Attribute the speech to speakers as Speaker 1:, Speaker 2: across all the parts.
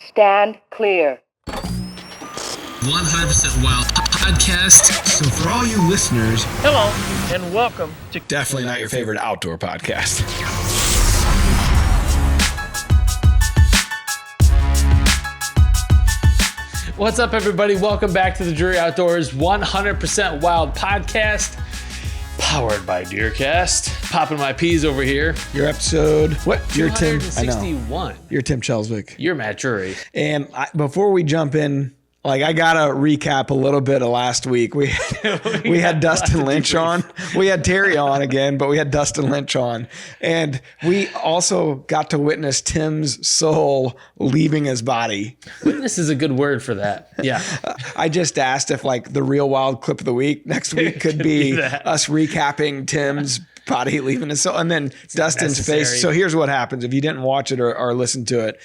Speaker 1: Stand clear.
Speaker 2: 100% Wild podcast.
Speaker 3: So for all you listeners,
Speaker 4: hello and welcome to
Speaker 3: definitely not your favorite outdoor podcast.
Speaker 2: What's up, everybody? Welcome back to the Drury Outdoors 100% Wild podcast, powered by DeerCast. Popping my peas over here.
Speaker 3: Your episode, what? You're Tim. I know.
Speaker 2: 261.
Speaker 3: You're Tim Chelswick.
Speaker 2: You're Matt Drury.
Speaker 3: And before we jump in, I gotta recap a little bit of last week. We had Dustin Lynch on. We had Terry on again, but we had Dustin Lynch on, and we also got to witness Tim's soul leaving his body.
Speaker 2: Witness is a good word for that. Yeah.
Speaker 3: I just asked if the real wild clip of the week next week could be us recapping Tim's body leaving his soul, and then Dustin's face. So here's what happens if you didn't watch it or listen to it.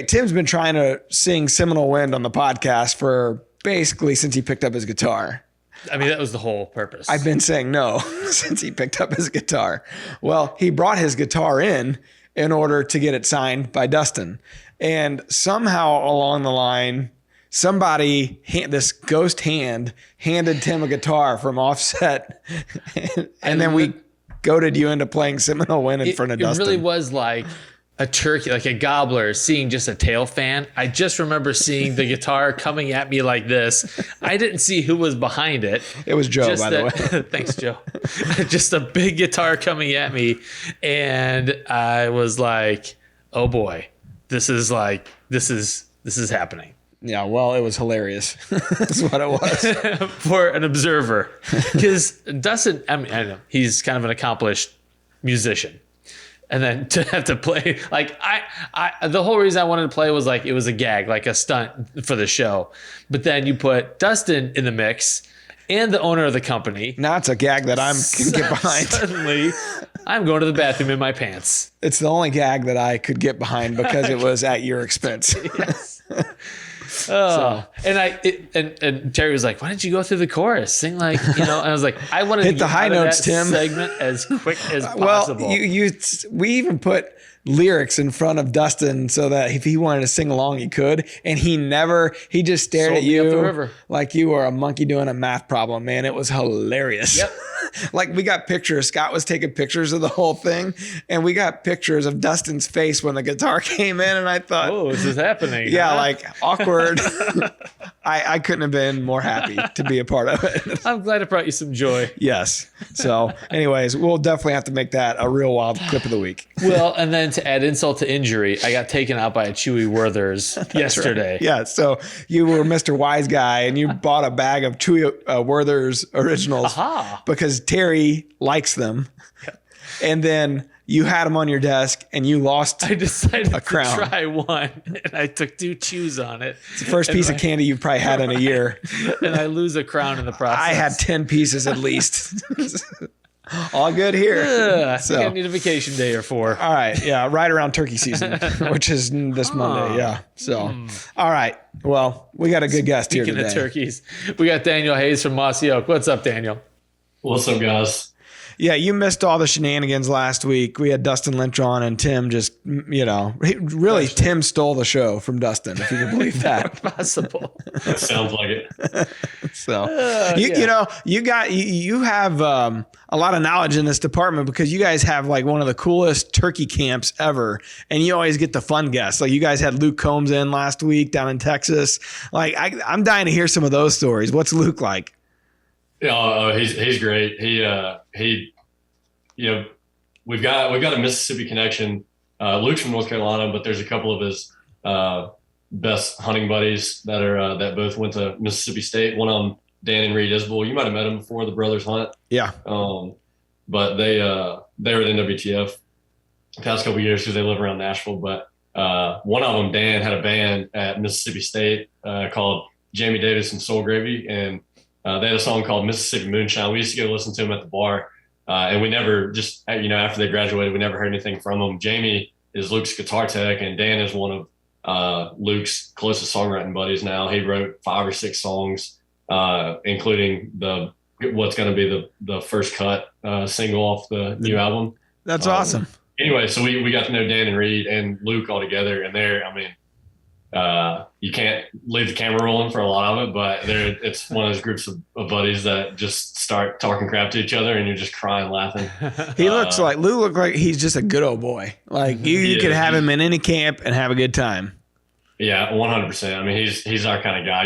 Speaker 3: Tim's been trying to sing Seminole Wind on the podcast for basically since he picked up his guitar.
Speaker 2: I mean, that was the whole purpose.
Speaker 3: I've been saying no since he picked up his guitar. Well, he brought his guitar in order to get it signed by Dustin. And somehow along the line, this ghost hand handed Tim a guitar from offset. and then we goaded you into playing Seminole Wind in front of Dustin.
Speaker 2: It really was like a turkey, like a gobbler seeing just a tail fan. I just remember seeing the guitar coming at me like this. I didn't see who was behind it.
Speaker 3: It was Joe, by the way.
Speaker 2: Thanks, Joe. Just a big guitar coming at me. And I was like, oh boy, this is happening.
Speaker 3: Yeah, well, it was hilarious. That's what it was.
Speaker 2: For an observer. Because Dustin, I know, he's kind of an accomplished musician. And then to have to play, the whole reason I wanted to play was it was a gag, like a stunt for the show. But then you put Dustin in the mix and the owner of the company.
Speaker 3: Now it's a gag that I can get behind.
Speaker 2: Suddenly, I'm going to the bathroom in my pants.
Speaker 3: It's the only gag that I could get behind because it was at your expense.
Speaker 2: Yes. And Terry was like, "Why didn't you go through the chorus? Sing And I was like, "I wanted
Speaker 3: hit
Speaker 2: to get
Speaker 3: the high notes, Tim.
Speaker 2: Segment as quick as possible."
Speaker 3: Well, we even put lyrics in front of Dustin so that if he wanted to sing along, he could. And he just stared at you
Speaker 2: up the river
Speaker 3: like you were a monkey doing a math problem. Man, it was hilarious.
Speaker 2: Yep.
Speaker 3: We got pictures. Scott was taking pictures of the whole thing, and we got pictures of Dustin's face when the guitar came in. And I thought,
Speaker 2: "Oh, this is happening."
Speaker 3: Yeah, awkward. I couldn't have been more happy to be a part of it.
Speaker 2: I'm glad it brought you some joy.
Speaker 3: Yes. So, anyways, we'll definitely have to make that a real wild clip of the week.
Speaker 2: Well, and then to add insult to injury, I got taken out by a Chewy Werther's yesterday.
Speaker 3: Right. Yeah. So you were Mr. Wise Guy, and you bought a bag of Chewy Werther's originals because Terry likes them. Yeah. And then you had them on your desk, and you lost
Speaker 2: I decided
Speaker 3: a crown.
Speaker 2: To try one, and I took 2 chews on it.
Speaker 3: It's the first piece of candy you've probably had in a year.
Speaker 2: And I lose a crown in the process.
Speaker 3: I had 10 pieces at least. All good here.
Speaker 2: I think I need a vacation day or 4.
Speaker 3: All right. Yeah. Right around turkey season, which is this Monday. Yeah. So, all right. Well, we got a good guest here today.
Speaker 2: Speaking of turkeys, we got Daniel Hayes from Mossy Oak. What's up, Daniel?
Speaker 5: What's up, guys?
Speaker 3: Yeah, you missed all the shenanigans last week. We had Dustin Lynch on, and Tim just, Tim stole the show from Dustin, if you can believe that.
Speaker 2: Possible.
Speaker 5: It sounds like it.
Speaker 3: So, you have a lot of knowledge in this department because you guys have one of the coolest turkey camps ever, and you always get the fun guests. You guys had Luke Combs in last week down in Texas. I'm dying to hear some of those stories. What's Luke like?
Speaker 5: Yeah, he's great. We've got a Mississippi connection. Luke's from North Carolina, but there's a couple of his best hunting buddies that both went to Mississippi State. One of them, Dan and Reed Isbell. You might have met them before, the brothers hunt.
Speaker 3: Yeah.
Speaker 5: But they were at NWTF the past couple of years because they live around Nashville. But one of them, Dan, had a band at Mississippi State called Jamie Davis and Soul Gravy, and they had a song called Mississippi Moonshine. We used to go listen to them at the bar, and we never after they graduated, we never heard anything from them. Jamie is Luke's guitar tech, and Dan is one of Luke's closest songwriting buddies now. He wrote 5 or 6 songs, including what's going to be the first cut single off the new album.
Speaker 3: That's awesome.
Speaker 5: Anyway, so we got to know Dan and Reed and Luke all together, and you can't leave the camera rolling for a lot of it, but it's one of those groups of buddies that just start talking crap to each other and you're just crying, laughing.
Speaker 3: Lou looked like he's just a good old boy. Like you could have him in any camp and have a good time.
Speaker 5: Yeah, 100%. I mean, he's our kind of guy.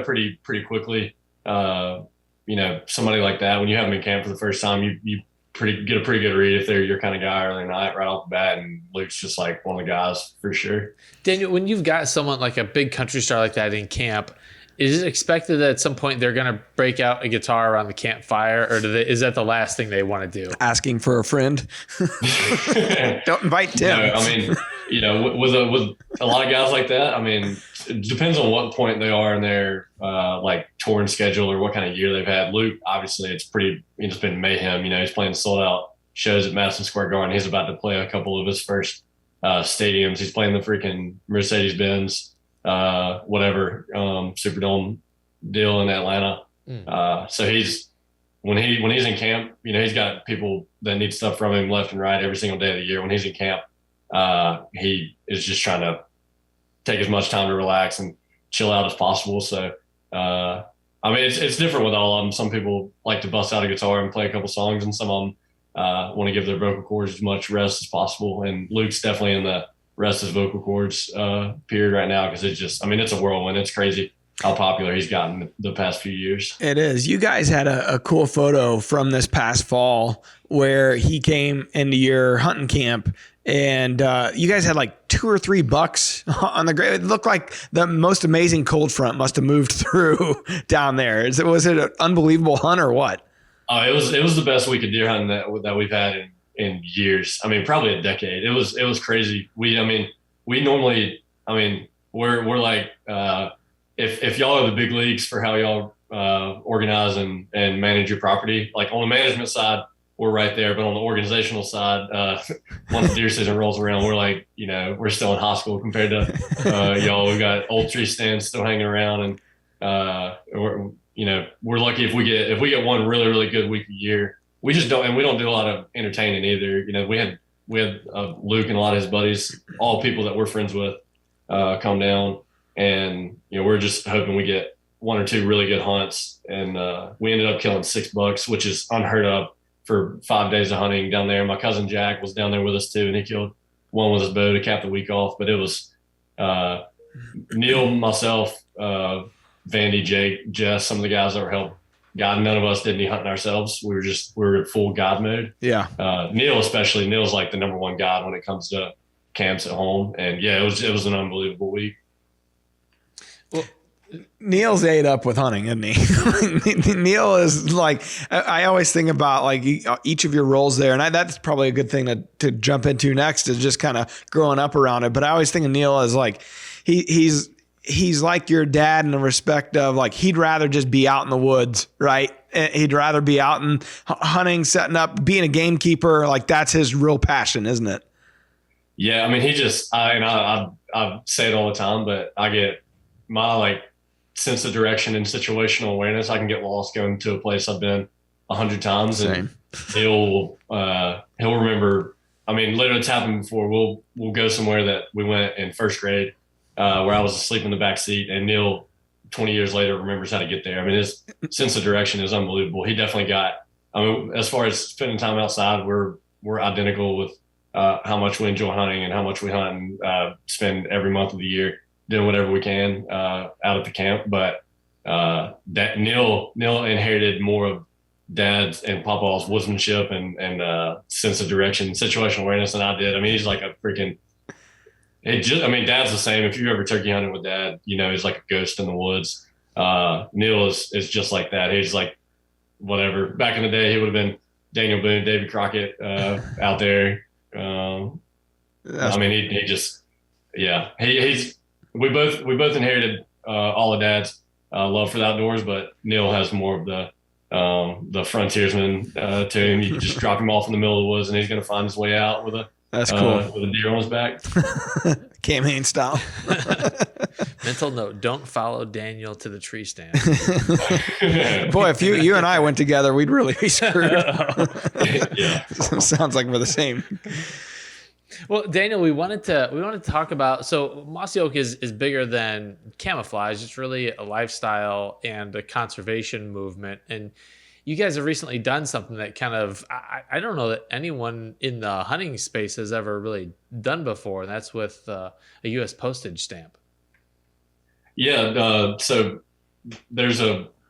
Speaker 5: Pretty quickly, somebody like that, when you have them in camp for the first time, you get a pretty good read if they're your kind of guy or they're not right off the bat. And Luke's just like one of the guys for sure.
Speaker 2: Daniel, when you've got someone like a big country star like that in camp, is it expected that at some point they're going to break out a guitar around the campfire, or is that the last thing they want to do?
Speaker 3: Asking for a friend. Don't invite Tim.
Speaker 5: No, I mean, with a lot of guys like that, I mean, it depends on what point they are in their like touring schedule or what kind of year they've had. Luke, obviously, it's been mayhem. He's playing sold out shows at Madison Square Garden. He's about to play a couple of his first stadiums. He's playing the freaking Mercedes-Benz Superdome deal in Atlanta. So when he's in camp, he's got people that need stuff from him left and right every single day of the year. When he's in camp, he is just trying to take as much time to relax and chill out as possible. So, I mean, it's different with all of them. Some people like to bust out a guitar and play a couple songs, and some of them want to give their vocal cords as much rest as possible. And Luke's definitely in the rest his vocal cords period right now, because it's a whirlwind. It's crazy how popular he's gotten the past few years.
Speaker 3: It is. You guys had a cool photo from this past fall where he came into your hunting camp, and you guys had like 2 or 3 bucks on the grave. It looked like the most amazing cold front must have moved through down there. Was it an unbelievable hunt or what?
Speaker 5: Oh, it was the best week of deer hunting that we've had in years. I mean, probably a decade. It was crazy. We normally, we're like, if y'all are the big leagues for how y'all organize and manage your property, like on the management side, we're right there. But on the organizational side, once deer season rolls around, we're like, we're still in high school compared to y'all. We've got old tree stands still hanging around, and we're lucky if we get one really, really good week a year. We just don't, and we don't do a lot of entertaining either. We had Luke and a lot of his buddies, all people that we're friends with, come down, and we're just hoping we get 1 or 2 really good hunts. And we ended up killing 6 bucks, which is unheard of for 5 days of hunting down there. My cousin Jack was down there with us too, and he killed one with his bow to cap the week off. But it was Neil, myself, Vandy, Jake, Jess, some of the guys that were helping. God, none of us did any hunting ourselves. We were in full God mode. Yeah. Neil especially. Neil's like the number one God when it comes to camps at home. And yeah, it was an unbelievable week.
Speaker 3: Well, Neil's ate up with hunting, isn't he? Neil is like, I always think about like each of your roles there, and that's probably a good thing to jump into next, is just kind of growing up around it. But I always think of Neil as like he's like your dad in the respect of like he'd rather just be out in the woods, right? He'd rather be out and hunting, setting up, being a gamekeeper. Like that's his real passion, isn't it?
Speaker 5: Yeah, I mean, I say it all the time, but I get my like sense of direction and situational awareness. I can get lost going to a place I've been 100 times. Same. And he'll remember. I mean, literally it's happened before. We'll go somewhere that we went in first grade, where I was asleep in the back seat, and Neil 20 years later remembers how to get there. I mean, his sense of direction is unbelievable. He definitely as far as spending time outside, we're identical with how much we enjoy hunting and how much we hunt and spend every month of the year doing whatever we can out at the camp. But that Neil inherited more of Dad's and Papa's woodsmanship and sense of direction, situational awareness than I did. I mean, he's like a freaking. Dad's the same. If you ever turkey hunted with Dad, he's like a ghost in the woods. Neil is just like that. He's like whatever. Back in the day, he would have been Daniel Boone, Davy Crockett out there. He just, yeah. We both inherited all of Dad's love for the outdoors, but Neil has more of the frontiersman to him. You just drop him off in the middle of the woods, and he's going to find his way out with a. That's cool. With a deer on his back.
Speaker 3: Cam Haines style.
Speaker 2: Mental note, don't follow Daniel to the tree stand.
Speaker 3: Boy, if you and I went together, we'd really be screwed.
Speaker 5: Yeah.
Speaker 3: Sounds like we're the same.
Speaker 2: Well, Daniel, we wanted to talk about, so Mossy Oak is bigger than camouflage. It's really a lifestyle and a conservation movement. And you guys have recently done something that kind of I don't know that anyone in the hunting space has ever really done before, and that's with a U.S. postage stamp.
Speaker 5: Yeah, so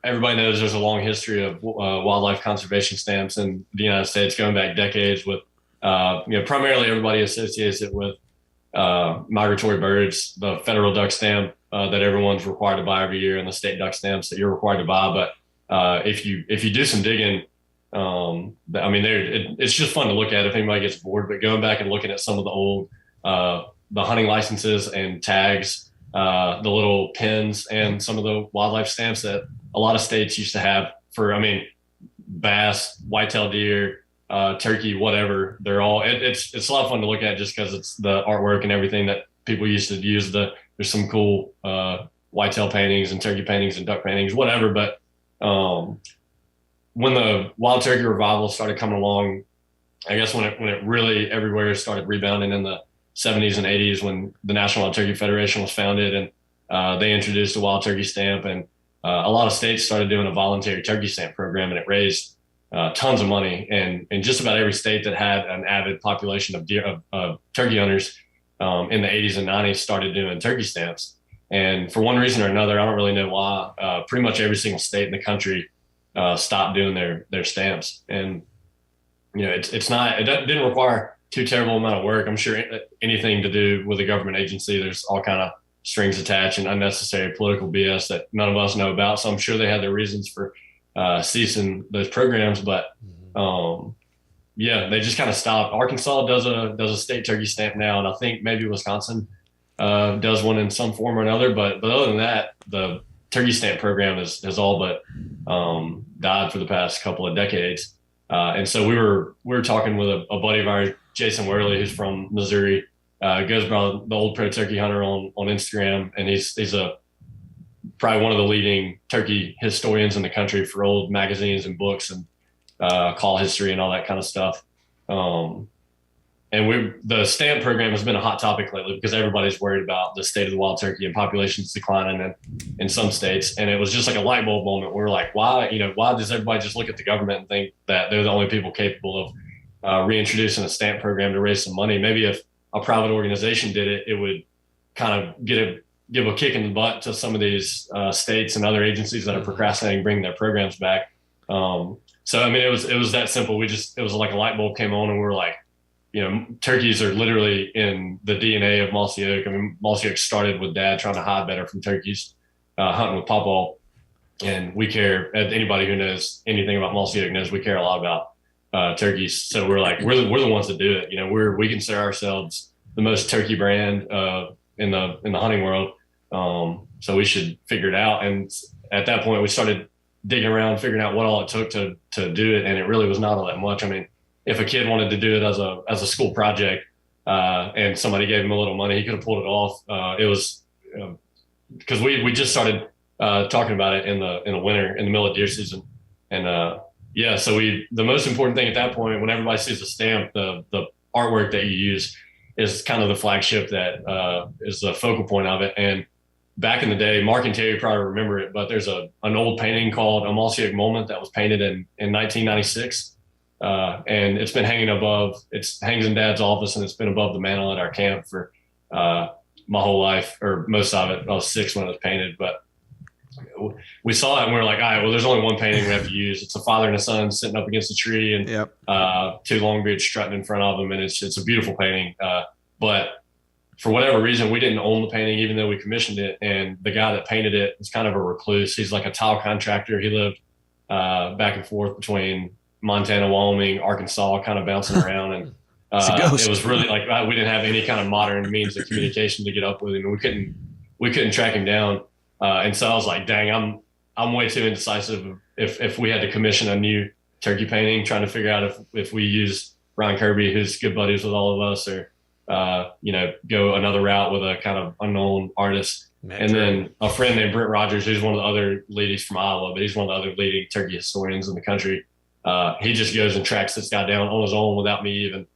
Speaker 5: everybody knows there's a long history of wildlife conservation stamps in the United States, going back decades. With primarily everybody associates it with migratory birds, the federal duck stamp that everyone's required to buy every year, and the state duck stamps that you're required to buy. But if you do some digging, it's just fun to look at if anybody gets bored. But going back and looking at some of the old the hunting licenses and tags, the little pins, and some of the wildlife stamps that a lot of states used to have for, bass, whitetail deer, turkey, whatever. They're all, it's a lot of fun to look at just because it's the artwork and everything that people used to use. There's some cool whitetail paintings and turkey paintings and duck paintings, whatever. But when the wild turkey revival started coming along, I guess when it really everywhere started rebounding in the 70s and 80s, when the National Wild Turkey Federation was founded, and they introduced a wild turkey stamp, and a lot of states started doing a voluntary turkey stamp program, and it raised tons of money. And in just about every state that had an avid population of turkey hunters in the 80s and 90s started doing turkey stamps. And for one reason or another, I don't really know why, pretty much every single state in the country stopped doing their stamps. And it didn't require too terrible amount of work. I'm sure anything to do with a government agency, there's all kind of strings attached and unnecessary political BS that none of us know about. So I'm sure they had their reasons for ceasing those programs. But they just kind of stopped. Arkansas does a state turkey stamp now, and I think maybe Wisconsin does one in some form or another. But other than that, the turkey stamp program has all but died for the past couple of decades. And so we were talking with a buddy of ours, Jason Worley, who's from Missouri, goes by the Old Pro Turkey Hunter on Instagram, and he's probably one of the leading turkey historians in the country for old magazines and books and call history and all that kind of stuff. And the stamp program has been a hot topic lately because everybody's worried about the state of the wild turkey and populations declining in some states. And it was just like a light bulb moment. We were like, why does everybody just look at the government and think that they're the only people capable of reintroducing a stamp program to raise some money? Maybe if a private organization did it, it would kind of give a kick in the butt to some of these states and other agencies that are procrastinating bringing their programs back. It was that simple. It was like a light bulb came on, and we were like, turkeys are literally in the DNA of Mossy Oak. Mossy Oak started with Dad trying to hide better from turkeys, hunting with Pawpaw. And we care, anybody who knows anything about Mossy Oak knows we care a lot about turkeys. So we're like, we're the ones that do it. We consider ourselves the most turkey brand in the hunting world. So we should figure it out. And at that point we started digging around, figuring out what all it took to do it. And it really was not all that much. If a kid wanted to do it as a school project, and somebody gave him a little money, he could have pulled it off. It was because we just started talking about it in the winter, in the middle of deer season. And so the most important thing at that point, when everybody sees the stamp, the artwork that you use is kind of the flagship that is the focal point of it. And back in the day, Mark and Terry probably remember it, but there's an old painting called A Mossy Oak Moment that was painted in 1996. And it's been it hangs in Dad's office, and it's been above the mantle at our camp for my whole life, or most of it. I was 6 when it was painted, but we saw it and we were like, all right, well, there's only one painting we have to use. It's a father and a son sitting up against a tree, and two longbeards strutting in front of them. And it's a beautiful painting. But for whatever reason, we didn't own the painting, even though we commissioned it. And the guy that painted it was kind of a recluse. He's like a tile contractor. He lived back and forth between Montana, Wyoming, Arkansas, kind of bouncing around. And it was really like, we didn't have any kind of modern means of communication to get up with him. And we couldn't track him down. And so I was like, dang, I'm way too indecisive if we had to commission a new turkey painting, trying to figure out if we use Ron Kirby, who's good buddies with all of us, or go another route with a kind of unknown artist. And then a friend named Brent Rogers, who's one of the other leaders from Iowa, but he's one of the other leading turkey historians in the country. He just goes and tracks this guy down on his own without me even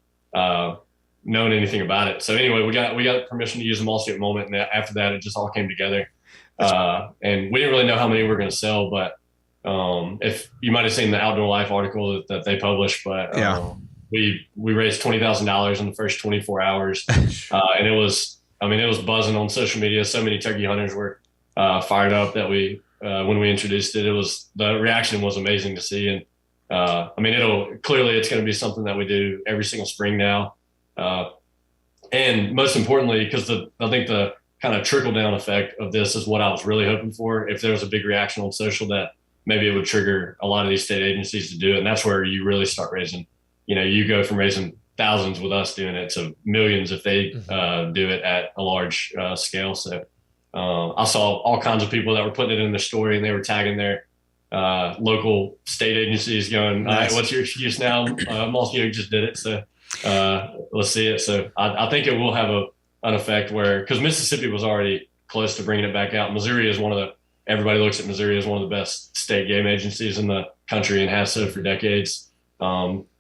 Speaker 5: known anything about it. So anyway, we got permission to use the Mossy Oak moment, and after that, it just all came together. And we didn't really know how many we were going to sell, but if you might have seen the Outdoor Life article that they published, but we raised $20,000 in the first 24 hours, and it was buzzing on social media. So many turkey hunters were fired up that when we introduced it, the reaction was amazing to see. And it's going to be something that we do every single spring now. And most importantly, because I think the kind of trickle down effect of this is what I was really hoping for. If there was a big reaction on social, that maybe it would trigger a lot of these state agencies to do it. And that's where you really start raising, you go from raising thousands with us doing it to millions if they do it at a large scale. So I saw all kinds of people that were putting it in their story, and they were tagging their local state agencies going, all right, what's your excuse now? Mossy Oak just did it. So let's see it. So I think it will have an effect because Mississippi was already close to bringing it back out. Missouri is everybody looks at Missouri as one of the best state game agencies in the country and has so for decades.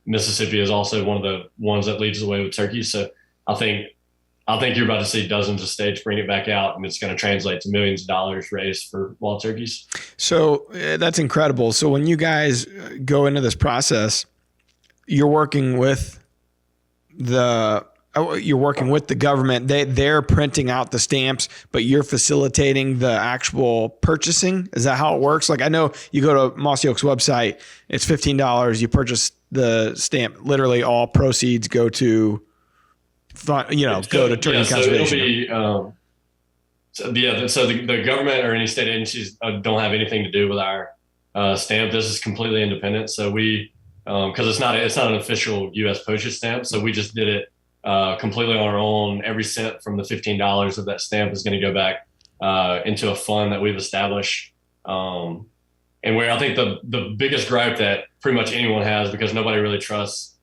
Speaker 5: Mississippi is also one of the ones that leads the way with turkey. So I think you're about to see dozens of states bring it back out, and it's going to translate to millions of dollars raised for wild turkeys. So
Speaker 3: that's incredible. So when you guys go into this process, you're working with the government. They're printing out the stamps, but you're facilitating the actual purchasing. Is that how it works? Like, I know you go to Mossy Oak's website, it's $15. You purchase the stamp. Literally all proceeds go to turkey conservation.
Speaker 5: So the government or any state agencies don't have anything to do with our stamp. This is completely independent. So we, because it's not an official U.S. postage stamp, so we just did it completely on our own. Every cent from the $15 of that stamp is going to go back into a fund that we've established. And where I think the biggest gripe that pretty much anyone has, because nobody really trusts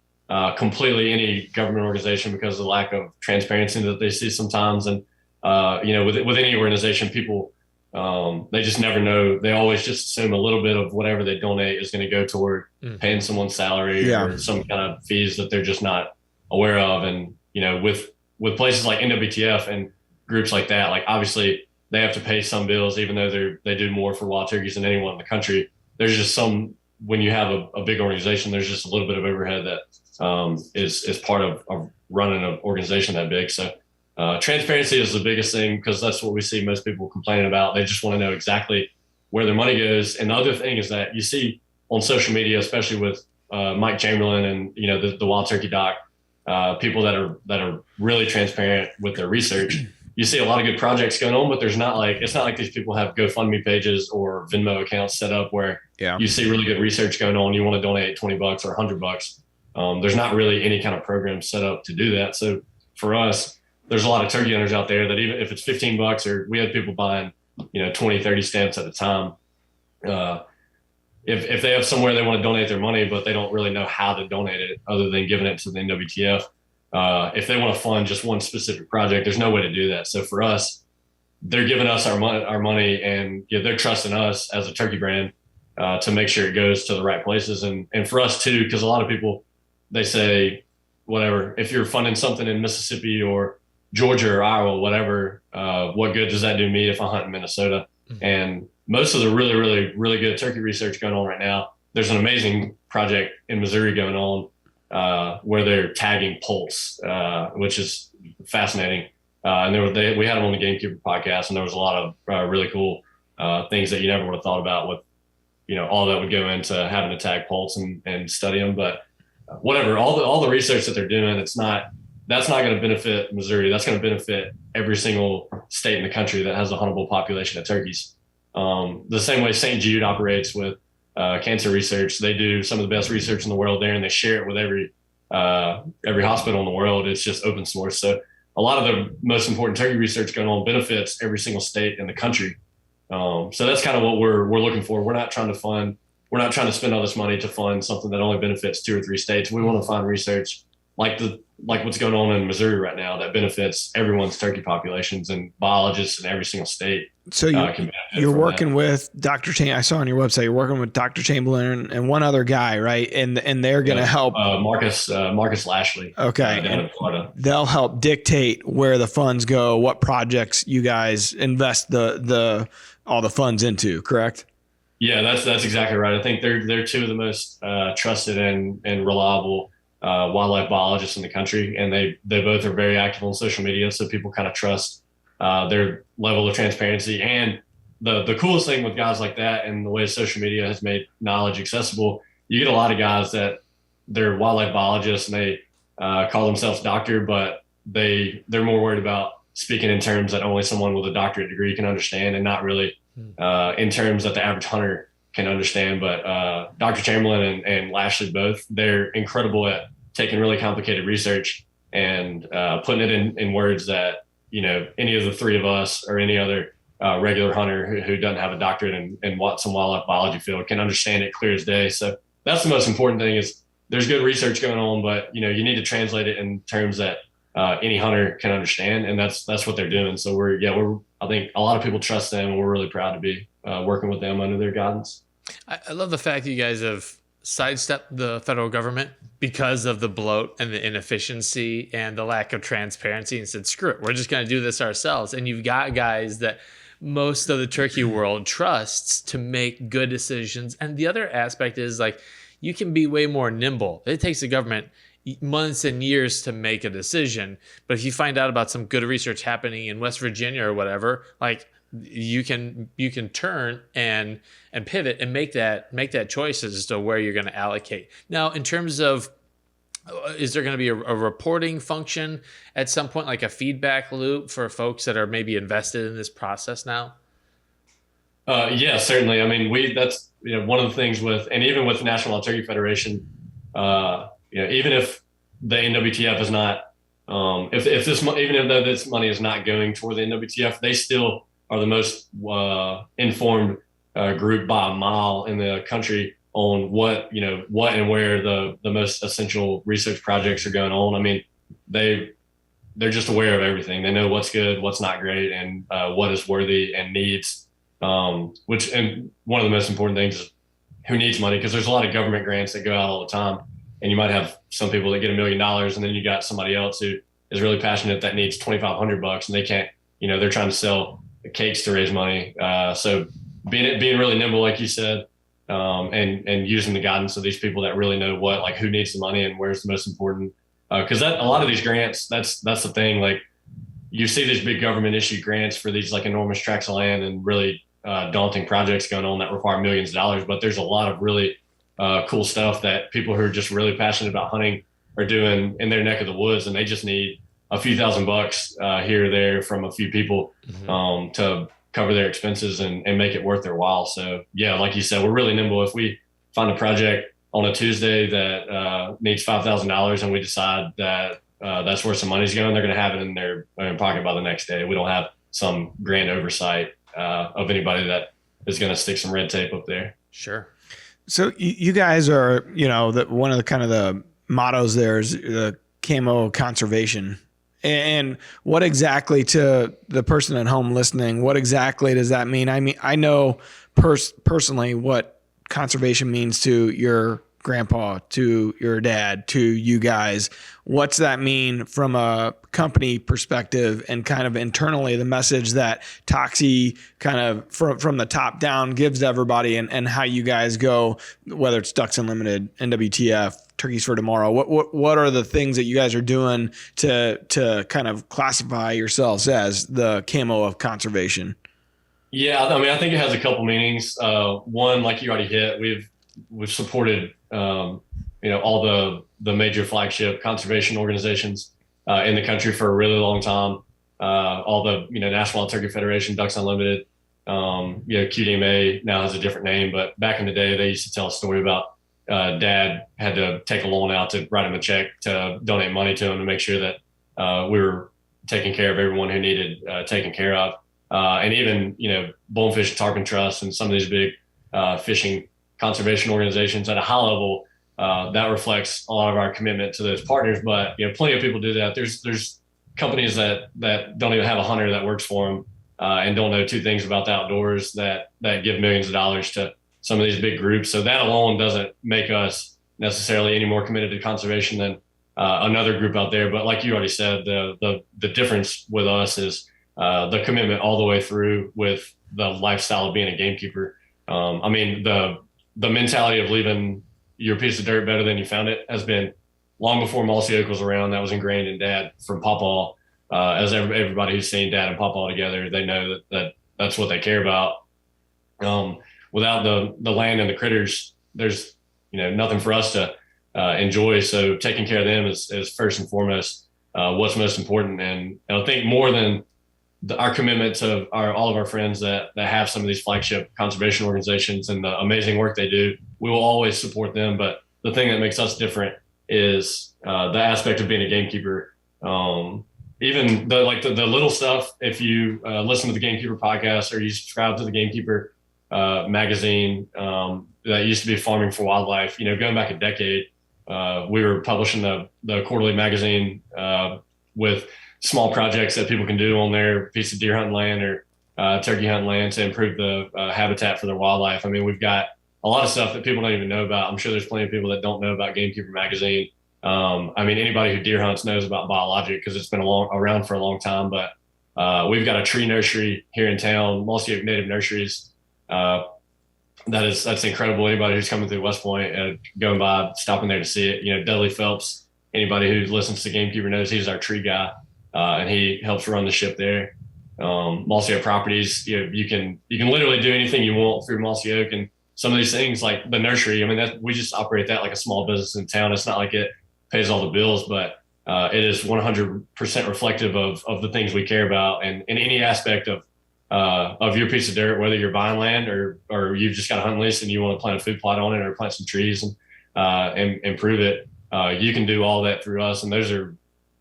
Speaker 5: completely any government organization because of the lack of transparency that they see sometimes. And, with any organization, people, they just never know. They always just assume a little bit of whatever they donate is going to go toward paying someone's salary or some kind of fees that they're just not aware of. And, with places like NWTF and groups like that, like obviously they have to pay some bills, even though they do more for wild turkeys than anyone in the country. There's just when you have a big organization, there's just a little bit of overhead that is part of running an organization that big. So transparency is the biggest thing, because that's what we see most people complaining about. They just want to know exactly where their money goes. And the other thing is that you see on social media, especially with Mike Chamberlain and the Wild Turkey Doc, people that are really transparent with their research. You see a lot of good projects going on, but it's not like these people have GoFundMe pages or Venmo accounts set up where you see really good research going on. You want to donate $20 or $100. There's not really any kind of program set up to do that. So for us, there's a lot of turkey hunters out there that even if it's $15 or we had people buying, 20, 30 stamps at a time. If they have somewhere they want to donate their money, but they don't really know how to donate it other than giving it to the NWTF. If they want to fund just one specific project, there's no way to do that. So for us, they're giving us our money, and they're trusting us as a turkey brand to make sure it goes to the right places. And for us too, because a lot of people, they say, whatever, if you're funding something in Mississippi or Georgia or Iowa, whatever, what good does that do me if I hunt in Minnesota? Mm-hmm. And most of the really, really, really good turkey research going on right now, there's an amazing project in Missouri going on where they're tagging poults, which is fascinating. And we had them on the Gamekeeper podcast, and there was a lot of really cool things that you never would have thought about with, all that would go into having to tag poults and study them. But whatever, all the research that they're doing, that's not going to benefit Missouri. That's going to benefit every single state in the country that has a huntable population of turkeys. The same way St. Jude operates with cancer research. They do some of the best research in the world there, and they share it with every hospital in the world. It's just open source. So a lot of the most important turkey research going on benefits every single state in the country. So that's kind of what we're looking for. We're not trying to spend all this money to fund something that only benefits 2 or 3 states. We want to find research like what's going on in Missouri right now that benefits everyone's turkey populations, and biologists in every single state.
Speaker 3: So you're working with Dr. I saw on your website, you're working with Dr. Chamberlain and one other guy, right? And they're going to help
Speaker 5: Marcus Lashley.
Speaker 3: Okay.
Speaker 5: Down in Florida.
Speaker 3: They'll help dictate where the funds go, what projects you guys invest all the funds into, correct?
Speaker 5: Yeah, that's exactly right. I think they're two of the most trusted and reliable wildlife biologists in the country, and they both are very active on social media, so people kind of trust their level of transparency. And the coolest thing with guys like that, and the way social media has made knowledge accessible, you get a lot of guys that they're wildlife biologists and they call themselves doctor, but they're more worried about speaking in terms that only someone with a doctorate degree can understand, and not really in terms that the average hunter can understand. But Dr. Chamberlain and Lashley both, they're incredible at taking really complicated research and putting it in words that, any of the three of us or any other regular hunter who doesn't have a doctorate in some wildlife biology field can understand it clear as day. So that's the most important thing, is there's good research going on, but you need to translate it in terms that any hunter can understand. And that's what they're doing. So I think a lot of people trust them, and we're really proud to be working with them under their guidance.
Speaker 2: I love the fact that you guys have sidestepped the federal government because of the bloat and the inefficiency and the lack of transparency, and said, screw it, we're just going to do this ourselves. And you've got guys that most of the turkey world trusts to make good decisions. And the other aspect is, like, you can be way more nimble. It takes the government months and years to make a decision, but if you find out about some good research happening in West Virginia or whatever, like, you can turn and pivot and make that choice as to where you're going to allocate. Now, in terms of, is there going to be a reporting function at some point, like a feedback loop for folks that are maybe invested in this process now?
Speaker 5: Yeah, certainly. I mean, that's one of the things and even with the National Wild Turkey Federation, even if the NWTF is not, even though this money is not going toward the NWTF, they still are the most informed group by a mile in the country on what and where the most essential research projects are going on. I mean, they're just aware of everything. They know what's good, what's not great, and what is worthy and needs. And one of the most important things is who needs money, because there's a lot of government grants that go out all the time, and you might have some people that get $1 million, and then you got somebody else who is really passionate that needs $2,500, and they can't. They're trying to sell cakes to raise money. So being really nimble, like you said, and using the guidance of these people that really know who needs the money and where's the most important. Because a lot of these grants, that's the thing. Like, you see these big government issued grants for these enormous tracts of land and really daunting projects going on that require millions of dollars. But there's a lot of really cool stuff that people who are just really passionate about hunting are doing in their neck of the woods, and they just need a few $1,000 here or there from a few people to cover their expenses and make it worth their while. So yeah, like you said, we're really nimble. If we find a project on a Tuesday that needs $5,000 and we decide that that's where some money's going, they're going to have it in their pocket by the next day. We don't have some grand oversight of anybody that is going to stick some red tape up there.
Speaker 2: Sure.
Speaker 3: So you guys are, one of the kind of the mottos there is the camo conservation. And what exactly, to the person at home listening, what exactly does that mean? I mean, I know personally what conservation means to your grandpa, to your dad, to you guys. What's that mean from a company perspective, and kind of internally the message that Toxie kind of from the top down gives to everybody, and how you guys go, whether it's Ducks Unlimited, NWTF, Turkeys for Tomorrow? What are the things that you guys are doing to kind of classify yourselves as the camo of conservation?
Speaker 5: Yeah, I mean, I think it has a couple meanings. One, like you already hit, we've supported all the major flagship conservation organizations in the country for a really long time. All the National Wild Turkey Federation, Ducks Unlimited, QDMA now has a different name, but back in the day they used to tell a story about Dad had to take a loan out to write him a check to donate money to him to make sure that we were taking care of everyone who needed taken care of. And even, Bonefish Tarpon Trust and some of these big fishing conservation organizations at a high level, that reflects a lot of our commitment to those partners. But plenty of people do that. There's companies that don't even have a hunter that works for them and don't know two things about the outdoors that give millions of dollars to some of these big groups. So that alone doesn't make us necessarily any more committed to conservation than another group out there. But like you already said, the difference with us is the commitment all the way through with the lifestyle of being a gamekeeper. I mean, the mentality of leaving your piece of dirt better than you found it has been long before Mossy Oak was around. That was ingrained in Dad from Pawpaw. As everybody who's seen Dad and Pawpaw together, they know that that's what they care about. Without the land and the critters, there's nothing for us to enjoy. So taking care of them is first and foremost what's most important. And I think more than our commitment to all of our friends that have some of these flagship conservation organizations and the amazing work they do, we will always support them. But the thing that makes us different is the aspect of being a gamekeeper. Even the little stuff. If you listen to the Gamekeeper podcast or you subscribe to the Gamekeeper magazine that used to be Farming for Wildlife, going back a decade, we were publishing the quarterly magazine with small projects that people can do on their piece of deer hunting land or turkey hunting land to improve the habitat for their wildlife. I mean, we've got a lot of stuff that people don't even know about. I'm sure there's plenty of people that don't know about Gamekeeper magazine. I mean, anybody who deer hunts knows about Biologic because it's been around for a long time. But we've got a tree nursery here in town, Mossy Oak Native Nurseries. That's incredible. Anybody who's coming through West Point, going by, stopping there to see it. Dudley Phelps, anybody who listens to Gamekeeper knows he's our tree guy, and he helps run the ship there. Mossy Oak Properties, you can literally do anything you want through Mossy Oak, and some of these things like the nursery. I mean, we just operate that like a small business in town. It's not like it pays all the bills, but it is 100% reflective of the things we care about, and in any aspect of your piece of dirt, whether you're buying land or you've just got a hunting lease and you want to plant a food plot on it or plant some trees and improve it, you can do all that through us. And those are,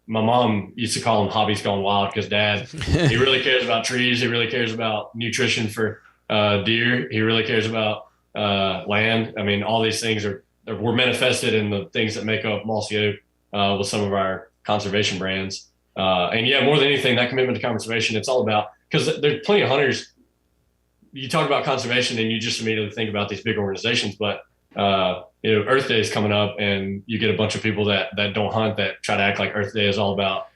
Speaker 5: my mom used to call them hobbies gone wild because Dad, he really cares about trees. He really cares about nutrition for deer. He really cares about land. I mean, all these things were manifested in the things that make up Mossy Oak with some of our conservation brands. And yeah, more than anything, that commitment to conservation, it's all about, because there's plenty of hunters. You talk about conservation and you just immediately think about these big organizations, but Earth Day is coming up and you get a bunch of people that don't hunt that try to act like Earth Day is all about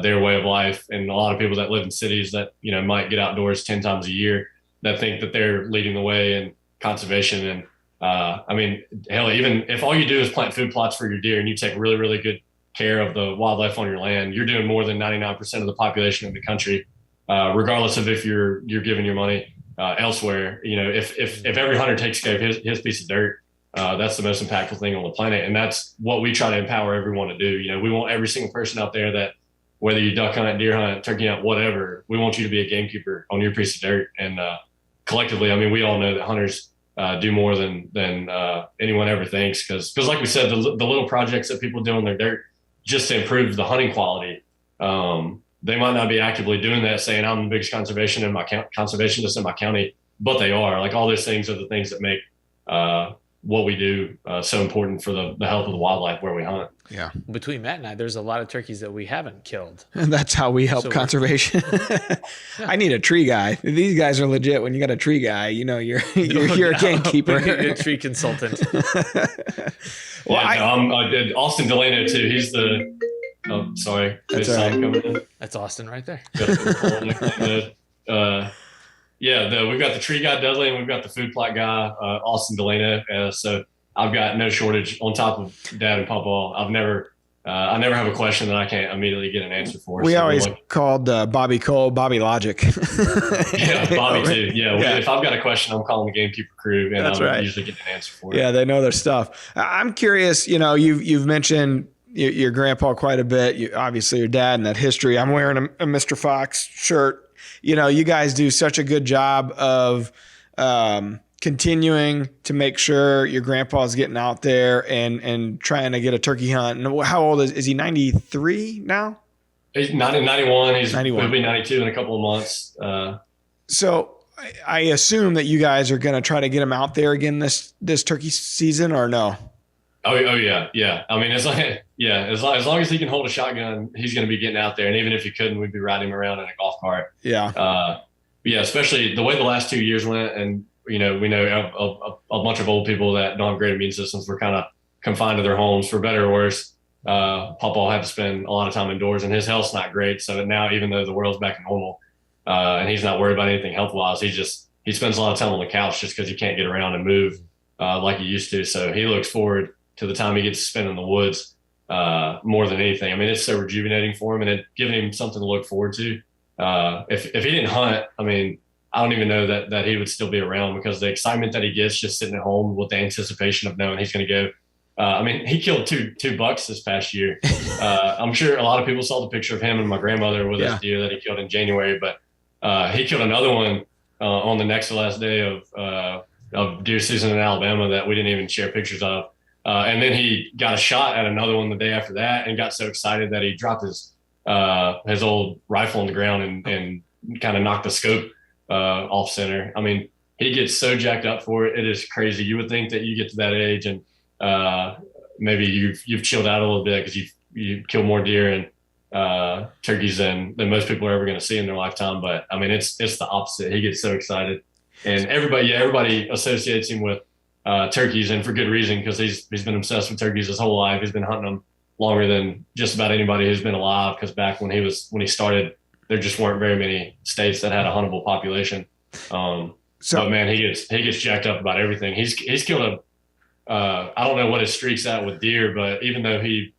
Speaker 5: their way of life. And a lot of people that live in cities that, might get outdoors 10 times a year that think that they're leading the way in conservation. And I mean, hell, even if all you do is plant food plots for your deer and you take really, really good care of the wildlife on your land, you're doing more than 99% of the population of the country, regardless of if you're giving your money elsewhere. If every hunter takes care of his piece of dirt, that's the most impactful thing on the planet. And that's what we try to empower everyone to do. We want every single person out there that, whether you duck hunt, deer hunt, turkey hunt, whatever, we want you to be a gamekeeper on your piece of dirt. And collectively, I mean, we all know that hunters do more than anyone ever thinks. Because like we said, the little projects that people do on their dirt just to improve the hunting quality, they might not be actively doing that, saying I'm the biggest conservationist in my county, but they are. Like, all those things are the things that make what we do so important for the health of the wildlife where we hunt.
Speaker 3: Yeah.
Speaker 2: Between Matt and I, there's a lot of turkeys that we haven't killed.
Speaker 3: And that's how we help conservation. I need a tree guy. These guys are legit. When you got a tree guy, you're a gamekeeper.
Speaker 2: You're a tree consultant.
Speaker 5: Well, I'm Austin Delano too. He's the. Oh, sorry.
Speaker 3: That's all right.
Speaker 5: Coming in.
Speaker 2: That's Austin right there.
Speaker 5: We've got the tree guy Dudley, and we've got the food plot guy Austin Delano. So I've got no shortage on top of Dad and Papa. I never have a question that I can't immediately get an answer for.
Speaker 3: We always called Bobby Cole Bobby Logic.
Speaker 5: Yeah, Bobby too. Yeah, if I've got a question, I'm calling the Gamekeeper crew, and I'm usually getting an answer for it.
Speaker 3: Yeah, they know their stuff. I'm curious. You've mentioned your grandpa quite a bit. Obviously, your dad and that history. I'm wearing a Mr. Fox shirt. You guys do such a good job of continuing to make sure your grandpa's getting out there and trying to get a turkey hunt. And how old is he? 93 now?
Speaker 5: He's 91. He's
Speaker 3: 91.
Speaker 5: He'll be 92 in a couple of months.
Speaker 3: So I assume that you guys are going to try to get him out there again this turkey season, or no?
Speaker 5: Oh yeah, yeah. I mean, it's like, yeah, as long as he can hold a shotgun, he's going to be getting out there. And even if he couldn't, we'd be riding him around in a golf cart.
Speaker 3: Yeah.
Speaker 5: Yeah, especially the way the last 2 years went, and we know a bunch of old people that don't have great immune systems were kind of confined to their homes for better or worse. Papa had to spend a lot of time indoors, and his health's not great. So now, even though the world's back to normal, and he's not worried about anything health wise, he spends a lot of time on the couch just because he can't get around and move like he used to. So he looks forward to the time he gets to spend in the woods more than anything. I mean, it's so rejuvenating for him, and it giving him something to look forward to. If he didn't hunt, I mean, I don't even know that he would still be around, because the excitement that he gets just sitting at home with the anticipation of knowing he's going to go. I mean, he killed two bucks this past year. I'm sure a lot of people saw the picture of him and my grandmother with his deer that he killed in January, but he killed another one on the next to last day of deer season in Alabama that we didn't even share pictures of. And then he got a shot at another one the day after that and got so excited that he dropped his old rifle on the ground and kind of knocked the scope off center. I mean, he gets so jacked up for it. It is crazy. You would think that you get to that age and maybe you've chilled out a little bit because you kill more deer and turkeys than most people are ever going to see in their lifetime. But I mean, it's the opposite. He gets so excited, and everybody associates him with turkeys, and for good reason, because he's been obsessed with turkeys his whole life. He's been hunting them longer than just about anybody who's been alive. Because back when he started, there just weren't very many states that had a huntable population. But man, he gets jacked up about everything. He's killed I don't know what his streak's at with deer, but even though he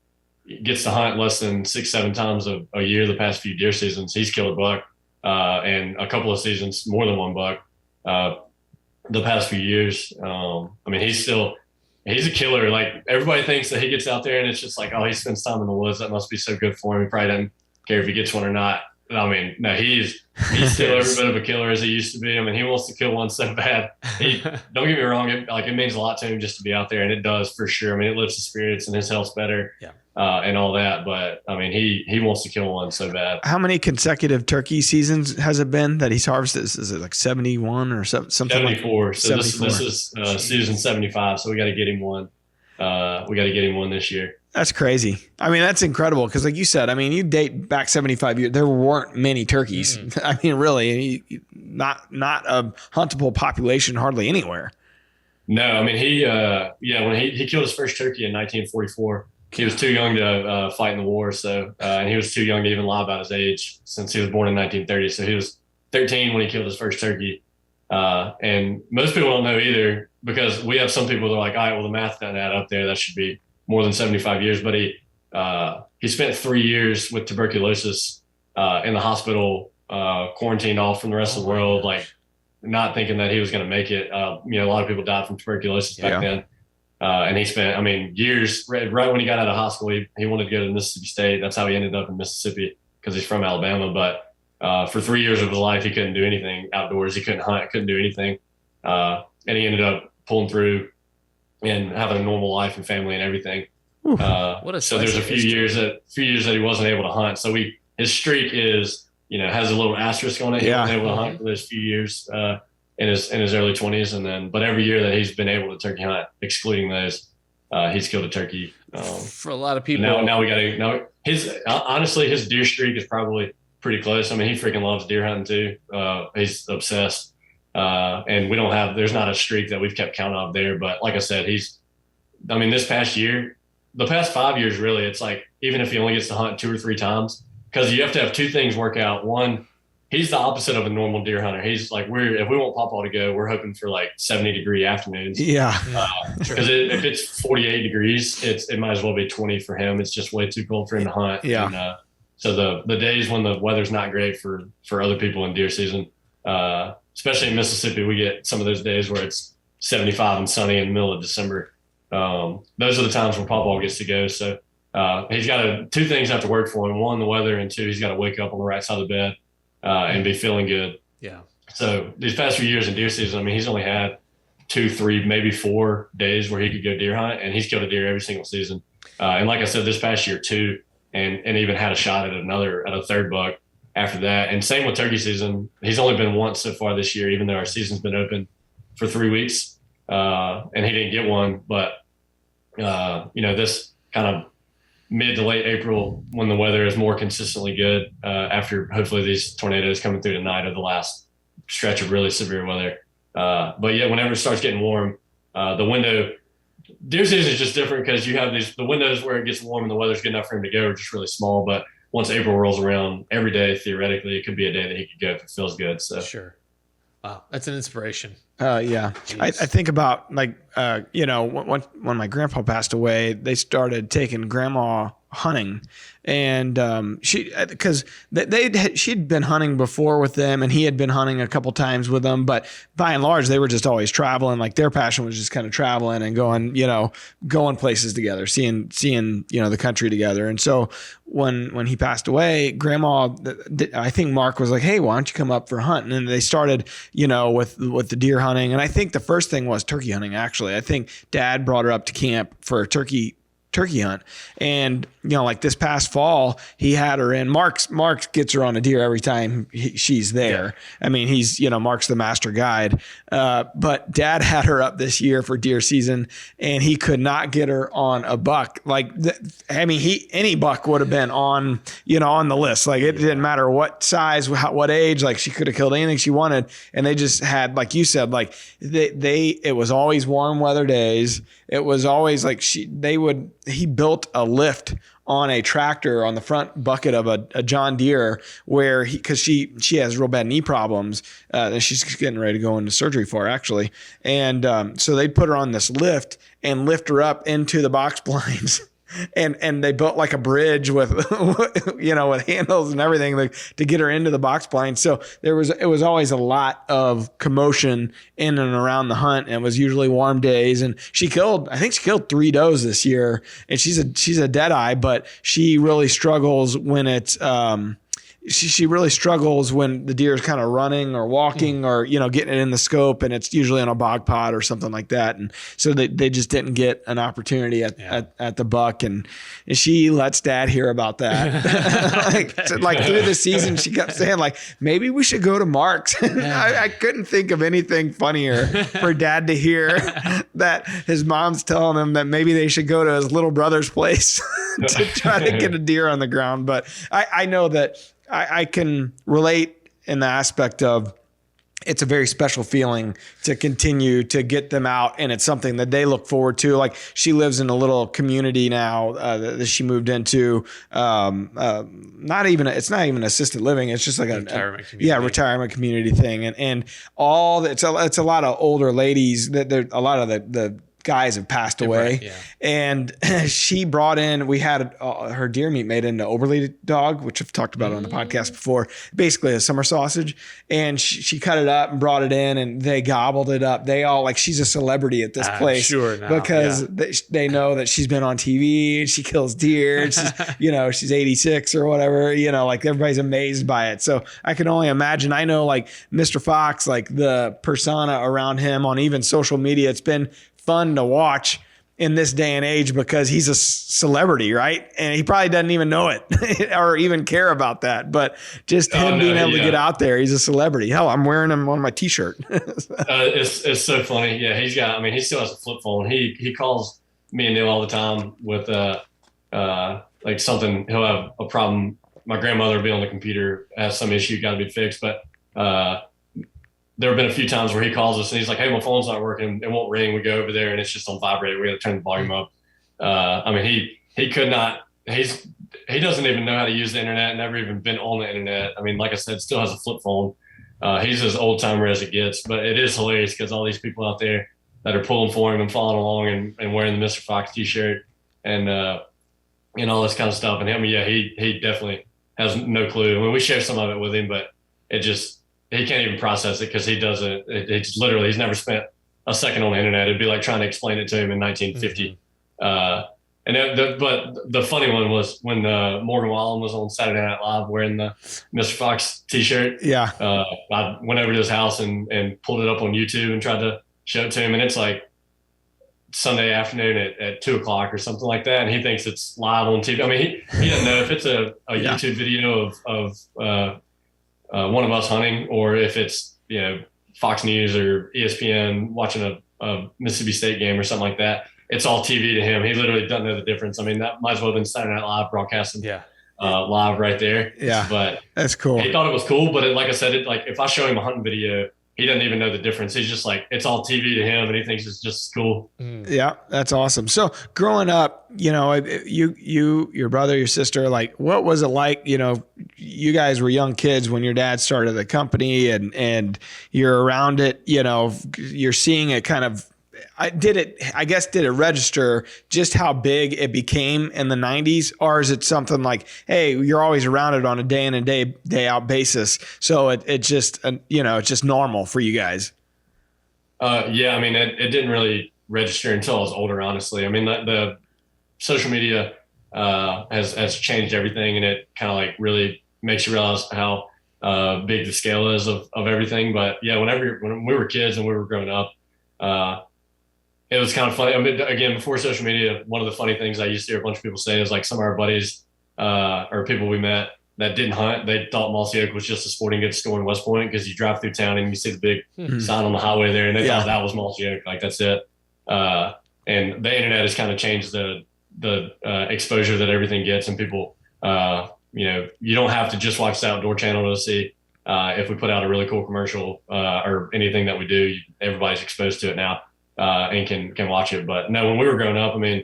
Speaker 5: gets to hunt less than 6-7 times a year the past few deer seasons, he's killed a buck, and a couple of seasons more than one buck the past few years. I mean, he's a killer. Like, everybody thinks that he gets out there and it's just like, oh, he spends time in the woods, that must be so good for him. He probably doesn't care if he gets one or not. I mean, no, he's still every bit of a killer as he used to be. I mean, he wants to kill one so bad. Don't get me wrong, it means a lot to him just to be out there, and it does for sure. I mean, it lifts his spirits and his health's better, and all that. But I mean, he wants to kill one so bad.
Speaker 3: How many consecutive turkey seasons has it been that he's harvested? Is it like 71 or something?
Speaker 5: 74.
Speaker 3: Like
Speaker 5: so
Speaker 3: 74.
Speaker 5: This is season 75. So we got to get him one. We got to get him one this year.
Speaker 3: That's crazy. I mean, that's incredible because, like you said, I mean, you date back 75 years, there weren't many turkeys. Mm-hmm. I mean, really, not a huntable population hardly anywhere.
Speaker 5: No, I mean, when he killed his first turkey in 1944, he was too young to fight in the war. So, and he was too young to even lie about his age, since he was born in 1930. So he was 13 when he killed his first turkey. And most people don't know either, because we have some people that are like, all right, well, the math doesn't add up there. That should be more than 75 years. But he spent 3 years with tuberculosis in the hospital, quarantined off from the rest of the world, like not thinking that he was going to make it. A lot of people died from tuberculosis back then. And he spent, I mean, years, right when he got out of hospital, he wanted to go to Mississippi State. That's how he ended up in Mississippi, because he's from Alabama. But for 3 years of his life, he couldn't do anything outdoors. He couldn't hunt, couldn't do anything. And he ended up pulling through and having a normal life and family and everything. So there's a few years that he wasn't able to hunt. So his streak is, has a little asterisk on it. He wasn't able to hunt for those few years in his early 20s, but every year that he's been able to turkey hunt, excluding those, he's killed a turkey.
Speaker 2: For a lot of people,
Speaker 5: now we got to honestly, his deer streak is probably pretty close. I mean, he freaking loves deer hunting too. He's obsessed. And there's not a streak that we've kept count of there. But like I said, this past year, the past 5 years, really, it's like, even if he only gets to hunt 2 or 3 times, because you have to have 2 things work out. One, he's the opposite of a normal deer hunter. He's like, if we want Pawpaw to go, we're hoping for like 70-degree afternoons. Yeah. Because if it's 48 degrees, it might as well be 20 for him. It's just way too cold for him to hunt. Yeah. And, so the days when the weather's not great for other people in deer season, especially in Mississippi, we get some of those days where it's 75 and sunny in the middle of December. Those are the times when Pawpaw gets to go. So he's got 2 things have to work for him. 1, the weather, and 2, he's got to wake up on the right side of the bed and be feeling good. Yeah. So these past few years in deer season, he's only had 2, 3, maybe 4 days where he could go deer hunt, and he's killed a deer every single season. And like I said, this past year 2, and even had a shot at a 3rd buck after that. And same with turkey season. He's only been once so far this year, even though our season's been open for 3 weeks. And he didn't get one, but this kind of mid to late April when the weather is more consistently good, after hopefully these tornadoes coming through tonight are the last stretch of really severe weather. But yeah, whenever it starts getting warm, the window, deer season is just different because you have the windows where it gets warm and the weather's good enough for him to go are just really small. But once April rolls around, every day, theoretically, it could be a day that he could go if it feels good. So
Speaker 2: Sure. Wow. That's an inspiration.
Speaker 3: Yeah. I think about when my grandpa passed away, they started taking grandma hunting, and she'd been hunting before with them, and he had been hunting a couple times with them, but by and large they were just always traveling. Like their passion was just kind of traveling and going places together, seeing the country together. And so when he passed away, grandma, I think Mark was like, hey, why don't you come up for hunting? And they started with the deer hunting. And I think the first thing was turkey hunting. Actually, I think Dad brought her up to camp for a turkey hunt. And like this past fall, he had her in. Mark gets her on a deer every time she's there. Yeah. I mean, he's Mark's the master guide. But Dad had her up this year for deer season, and he could not get her on a buck. Like any buck would have been on the list. Like it didn't matter what size, what age. Like she could have killed anything she wanted. And they just had, like you said, like it was always warm weather days. It was always like he built a lift on a tractor on the front bucket of a John Deere because she has real bad knee problems, and she's getting ready to go into surgery for it, actually. And so they'd put her on this lift and lift her up into the box blinds. And they built like a bridge with with handles and everything to get her into the box blind. So it was always a lot of commotion in and around the hunt, and it was usually warm days. And I think she killed 3 does this year, and she's a deadeye, but she really struggles when it's she really struggles when the deer is kind of running or walking or getting it in the scope, and it's usually on a bog pot or something like that. And so they just didn't get an opportunity at the buck, and she lets Dad hear about that. like through the season, she kept saying like, maybe we should go to Mark's. I couldn't think of anything funnier for Dad to hear that his mom's telling him that maybe they should go to his little brother's place to try to get a deer on the ground. But I know that I can relate in the aspect of it's a very special feeling to continue to get them out, and it's something that they look forward to. Like she lives in a little community now that she moved into. It's not even assisted living. It's just like a retirement community. Retirement community thing, and it's a lot of older ladies that a lot of the guys have passed away. Right, yeah. And she brought in, we had her deer meat made into Oberle dog, which I've talked about on the podcast before, basically a summer sausage. And she cut it up and brought it in, and they gobbled it up. They all, like, she's a celebrity at this place. Sure now, because they know that she's been on TV and she kills deer. And she's, she's 86 or whatever, like everybody's amazed by it. So I can only imagine. I know like Mr. Fox, like the persona around him on even social media, it's been fun to watch in this day and age because he's a celebrity, right? And he probably doesn't even know it or even care about that. But just him being able to get out there, he's a celebrity. Hell, I'm wearing him on my T-shirt.
Speaker 5: It's so funny. Yeah, he still has a flip phone. He calls me and Neil all the time with like something. He'll have a problem. My grandmother will be on the computer, has some issue, got to be fixed, but there have been a few times where he calls us and he's like, hey, my phone's not working. It won't ring. We go over there and it's just on vibrate. We got to turn the volume up. He could not, he doesn't even know how to use the internet, never even been on the internet. I mean, like I said, still has a flip phone. He's as old timer as it gets, but it is hilarious because all these people out there that are pulling for him and following along and wearing the Mr. Fox t-shirt and all this kind of stuff. And he definitely has no clue. I mean, we share some of it with him, but he can't even process it because he doesn't. It's literally, he's never spent a second on the internet. It'd be like trying to explain it to him in 1950. Mm-hmm. But the funny one was when Morgan Wallen was on Saturday Night Live wearing the Mr. Fox T-shirt. Yeah. I went over to his house and pulled it up on YouTube and tried to show it to him, and it's like Sunday afternoon at 2:00 or something like that, and he thinks it's live on TV. I mean, he doesn't know if it's a YouTube video of one of us hunting, or if it's Fox News or ESPN watching a Mississippi State game or something like that. it's all TV to him. He literally doesn't know the difference. I mean, that might as well have been Saturday Night Live broadcasting live right there.
Speaker 3: Yeah,
Speaker 5: but
Speaker 3: that's cool.
Speaker 5: He thought it was cool, but like I said, if I show him a hunting video, he doesn't even know the difference. He's just like, it's all TV to him, and he thinks it's just cool.
Speaker 3: Yeah, that's awesome. So growing up, your brother, your sister, like, what was it like? You guys were young kids when your dad started the company, and you're around it. You're seeing it kind of. Did it register just how big it became in the 90s? Or is it something like, hey, you're always around it on a day in and day out basis, so it's just normal for you guys?
Speaker 5: Yeah, I mean, it didn't really register until I was older, honestly. I mean, the social media has changed everything, and it kind of like really makes you realize how big the scale is of everything. But yeah, when we were kids and we were growing up, it was kind of funny. I mean, again, before social media, one of the funny things I used to hear a bunch of people say is like some of our buddies or people we met that didn't hunt, they thought Mossy Oak was just a sporting goods store in West Point because you drive through town and you see the big sign on the highway there, and they thought that was Mossy Oak. Like, that's it. And the internet has kind of changed the exposure that everything gets, and people, you don't have to just watch the Outdoor Channel to see if we put out a really cool commercial or anything that we do. Everybody's exposed to it now. And can watch it. But no, when we were growing up, I mean,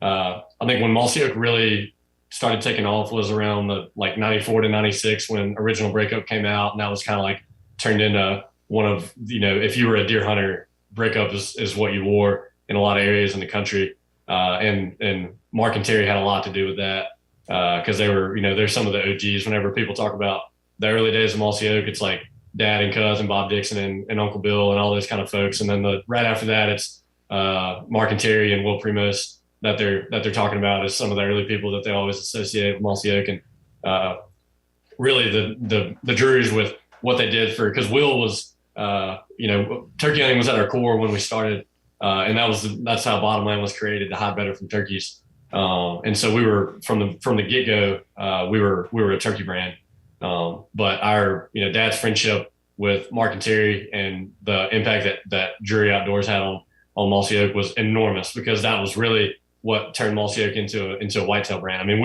Speaker 5: I think when Mossy Oak really started taking off was around the 94 to 96 when Original Breakup came out, and that was kind of like turned into one of, if you were a deer hunter, Breakup is what you wore in a lot of areas in the country. And Mark and Terry had a lot to do with that because they were, they're some of the OGs. Whenever people talk about the early days of Mossy Oak, it's like Dad and Cuz and Bob Dixon and Uncle Bill and all those kind of folks. And then right after that, it's Mark and Terry and Will Primos that they're talking about as some of the early people that they always associate with Mossy Oak. And really the Drurys with what they did because Will was, turkey hunting was at our core when we started. And that's how Bottomland was created, to hide better from turkeys. And so we were from the get-go, we were a turkey brand. But our, Dad's friendship with Mark and Terry and the impact that Drury Outdoors had on Mossy Oak was enormous, because that was really what turned Mossy Oak into a whitetail brand. I mean,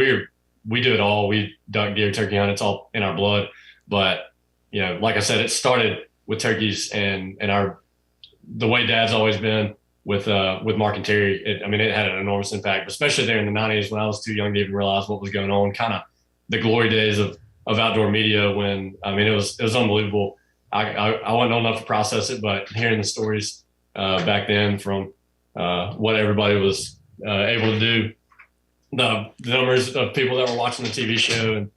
Speaker 5: we do it all. We duck, deer, turkey hunt. It's all in our blood. But, like I said, it started with turkeys and the way Dad's always been with Mark and Terry. It had an enormous impact, especially there in the 90s when I was too young to even realize what was going on. Kind of the glory days of outdoor media when, it was unbelievable. I wasn't old enough to process it, but hearing the stories back then from what everybody was able to do, the numbers of people that were watching the TV show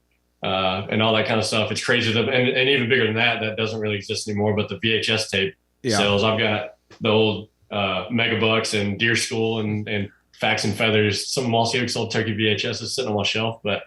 Speaker 5: and all that kind of stuff, it's crazy. And even bigger than that doesn't really exist anymore, but the VHS tape sales. I've got the old Megabucks and Deer School and Facts and Feathers. Some of Mossy Oak's old turkey VHS is sitting on my shelf, but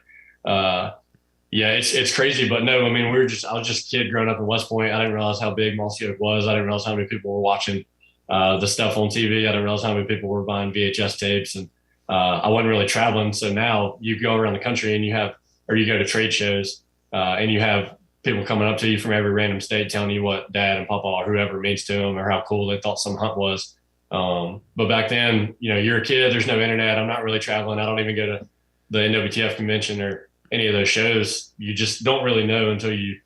Speaker 5: yeah, it's crazy. But no, I was just a kid growing up in West Point. I didn't realize how big Mossy Oak was. I didn't realize how many people were watching the stuff on TV. I didn't realize how many people were buying VHS tapes, and I wasn't really traveling. So now you go around the country and you go to trade shows and you have people coming up to you from every random state telling you what Dad and Papa or whoever means to them or how cool they thought some hunt was. But back then, you're a kid, there's no internet. I'm not really traveling. I don't even go to the NWTF convention or any of those shows. You just don't really know until you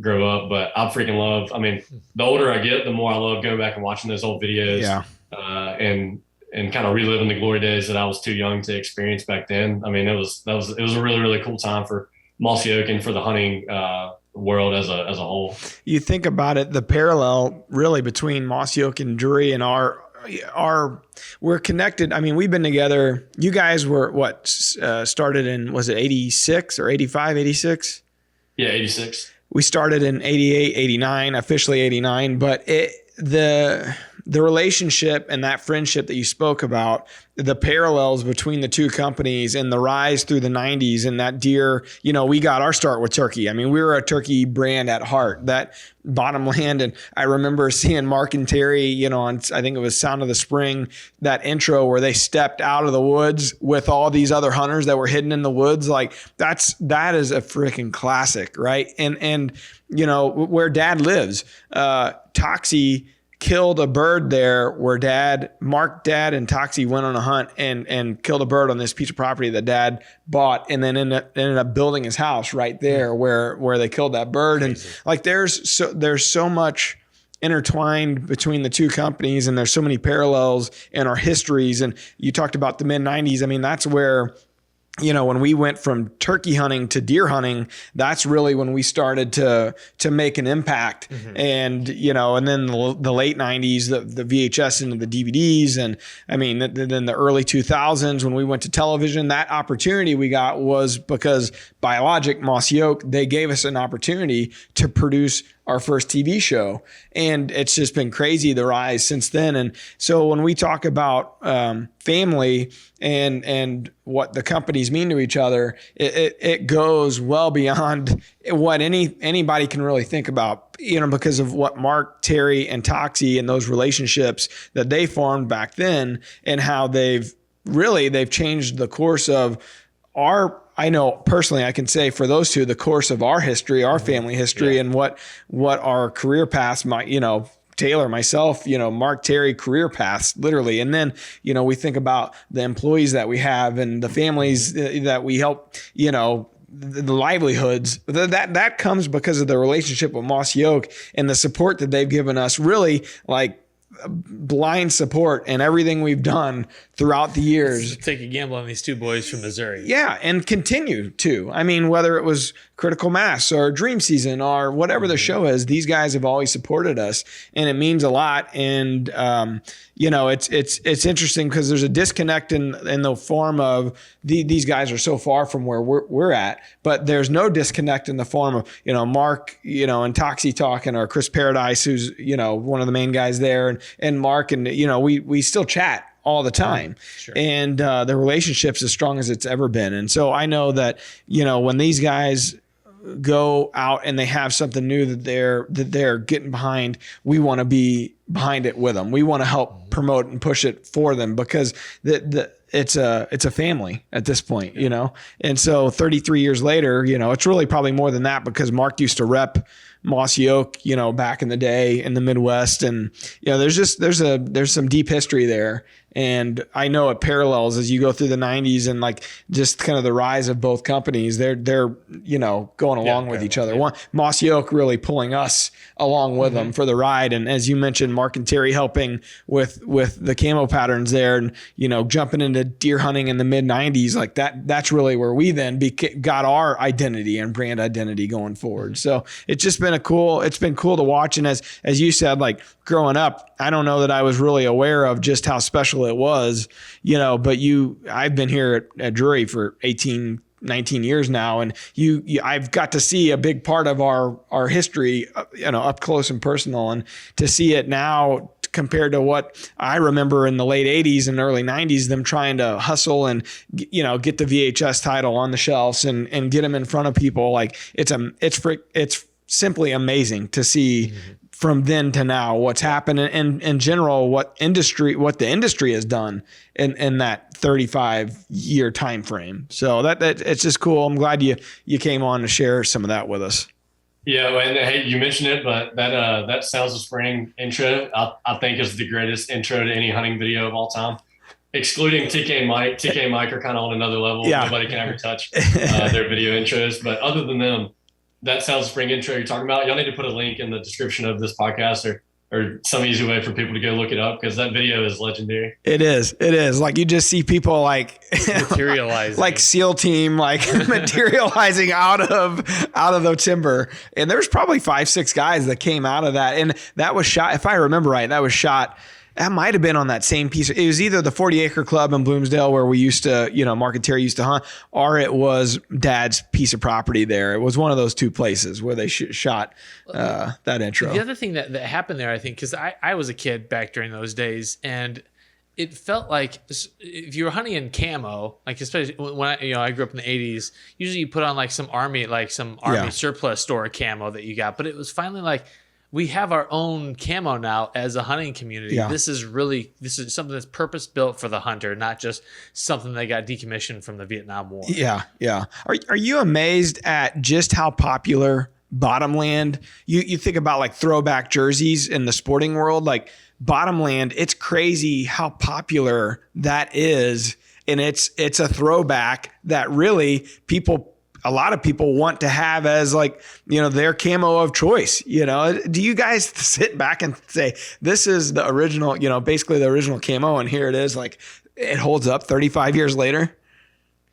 Speaker 5: grow up. But I freaking love, the older I get, the more I love going back and watching those old videos and kind of reliving the glory days that I was too young to experience back then. It was a really, really cool time for Mossy Oak and for the hunting world as a whole. You
Speaker 3: think about it, the parallel really between Mossy Oak and Drury and we're connected. We've been together. You guys were started in, was it 86 or 85, 86?
Speaker 5: Yeah, 86.
Speaker 3: We started in 88, 89, officially 89, but the relationship and that friendship that you spoke about, the parallels between the two companies and the rise through the 90s and that deer, we got our start with turkey. We were a turkey brand at heart, that Bottomland. And I remember seeing Mark and Terry, on, I think it was Sound of the Spring, that intro where they stepped out of the woods with all these other hunters that were hidden in the woods. Like that is a freaking classic, right? And where Dad lives, Toxie killed a bird there where Mark, Dad, and Toxie went on a hunt and killed a bird on this piece of property that Dad bought, and then ended up building his house right there where they killed that bird.
Speaker 2: Crazy.
Speaker 3: And like there's so much intertwined between the two companies, and there's so many parallels in our histories. And you talked about the mid 90s. I mean, that's where, when we went from turkey hunting to deer hunting, that's really when we started to make an impact. And, and then the late 90s, the VHS into the DVDs. And I mean, then the early 2000s, when we went to television, that opportunity we got was because Biologic, Mossy Oak, they gave us an opportunity to produce our first TV show. And it's just been crazy, the rise since then. And so when we talk about family and what the companies mean to each other, it goes well beyond what anybody can really think about, because of what Mark, Terry, and Toxie and those relationships that they formed back then, and how they've changed the course of I know personally, I can say for those two, the course of our history, our family history, and what our career paths might, Taylor, myself, Mark, Terry, career paths, literally. And then, we think about the employees that we have and the families that we help, the livelihoods that comes because of the relationship with Mossy Oak and the support that they've given us, really like blind support and everything we've done throughout the years.
Speaker 2: Take a gamble on these two boys from Missouri.
Speaker 3: Yeah, and continue to. I mean, whether it was Critical Mass or Dream Season or whatever the show is, these guys have always supported us, and it means a lot. And it's interesting because there's a disconnect in the form of these guys are so far from where we're at, but there's no disconnect in the form of Mark, and Toxie talking, or Chris Paradise, who's one of the main guys there, and Mark, and we still chat all the time.
Speaker 2: Sure.
Speaker 3: And the relationship's as strong as it's ever been. And so I know that when these guys go out and they have something new that they're getting behind, we want to be behind it with them. We want to help promote and push it for them, because it's a family at this point, And so 33 years later, it's really probably more than that, because Mark used to rep Mossy Oak, back in the day in the Midwest, and there's some deep history there. And I know it parallels as you go through the 90s and like just kind of the rise of both companies. They're going along with each other. Mossy Oak really pulling us along with them for the ride. And as you mentioned, Mark and Terry helping with the camo patterns there, and jumping into deer hunting in the mid 90s, like that's really where we then got our identity and brand identity going forward. So it's just been it's been cool to watch. And as you said, like growing up, I don't know that I was really aware of just how special it was, but I've been here at Drury for 18, 19 years now. And I've got to see a big part of our history, up close and personal, and to see it now compared to what I remember in the late 80s and early 90s, them trying to hustle and, get the VHS title on the shelves and get them in front of people. Like it's simply amazing to see from then to now what's happened, and in general what the industry has done in that 35-year time frame. So that it's just cool. I'm glad you came on to share some of that with us.
Speaker 5: Yeah, and hey, you mentioned it, but that Sounds of Spring intro, I think, is the greatest intro to any hunting video of all time. Excluding TK and Mike. TK and Mike are kind of on another level.
Speaker 3: Yeah.
Speaker 5: Nobody can ever touch their video intros. But other than them, that Sounds of Spring intro you're talking about, y'all need to put a link in the description of this podcast or some easy way for people to go look it up, because that video is legendary. It is.
Speaker 3: Like you just see people like
Speaker 2: materializing,
Speaker 3: like SEAL team, like materializing out of the timber. And there's probably 5-6 guys that came out of that. And that was shot, if I remember right, that might have been on that same piece. It was either the 40 Acre Club in Bloomsdale where we used to, Mark and Terry used to hunt, or it was Dad's piece of property there. It was one of those two places where they shot that intro.
Speaker 2: The other thing that happened there, I think, because I was a kid back during those days, and it felt like if you were hunting in camo, like especially when I grew up in the 80s, usually you put on like some army surplus store camo that you got, but it was finally like, we have our own camo now as a hunting community.
Speaker 3: Yeah.
Speaker 2: This is something that's purpose built for the hunter, not just something that got decommissioned from the Vietnam War.
Speaker 3: Yeah. Are you amazed at just how popular Bottomland, you think about like throwback jerseys in the sporting world, like Bottomland, it's crazy how popular that is. And it's a throwback that really a lot of people want to have as like, their camo of choice. Do you guys sit back and say, this is the original, basically the original camo, and here it is, like it holds up 35 years later?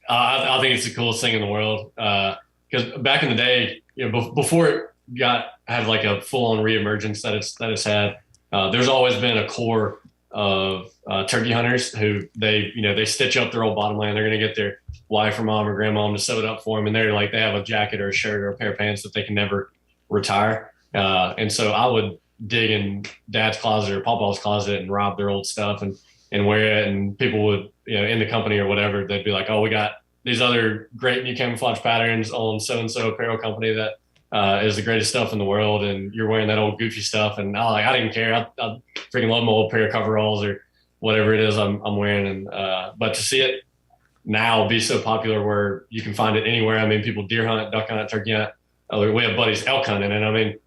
Speaker 5: I think it's the coolest thing in the world. Because back in the day, before it had like a full on reemergence that it's had, there's always been a core of turkey hunters who they stitch up their old Bottomland. They're going to get their wife or mom or grandmom to sew it up for them, and they have a jacket or a shirt or a pair of pants that they can never retire. And so I would dig in dad's closet or papa's closet and rob their old stuff and wear it, and people would, in the company or whatever, they'd be like, oh, we got these other great new camouflage patterns on so-and-so apparel company that is the greatest stuff in the world, and you're wearing that old goofy stuff. And I didn't care. I freaking love my old pair of coveralls or whatever it is I'm wearing. And but to see it now be so popular where you can find it anywhere. I mean, people deer hunt, duck hunt, turkey hunt. We have buddies elk hunting, and I mean,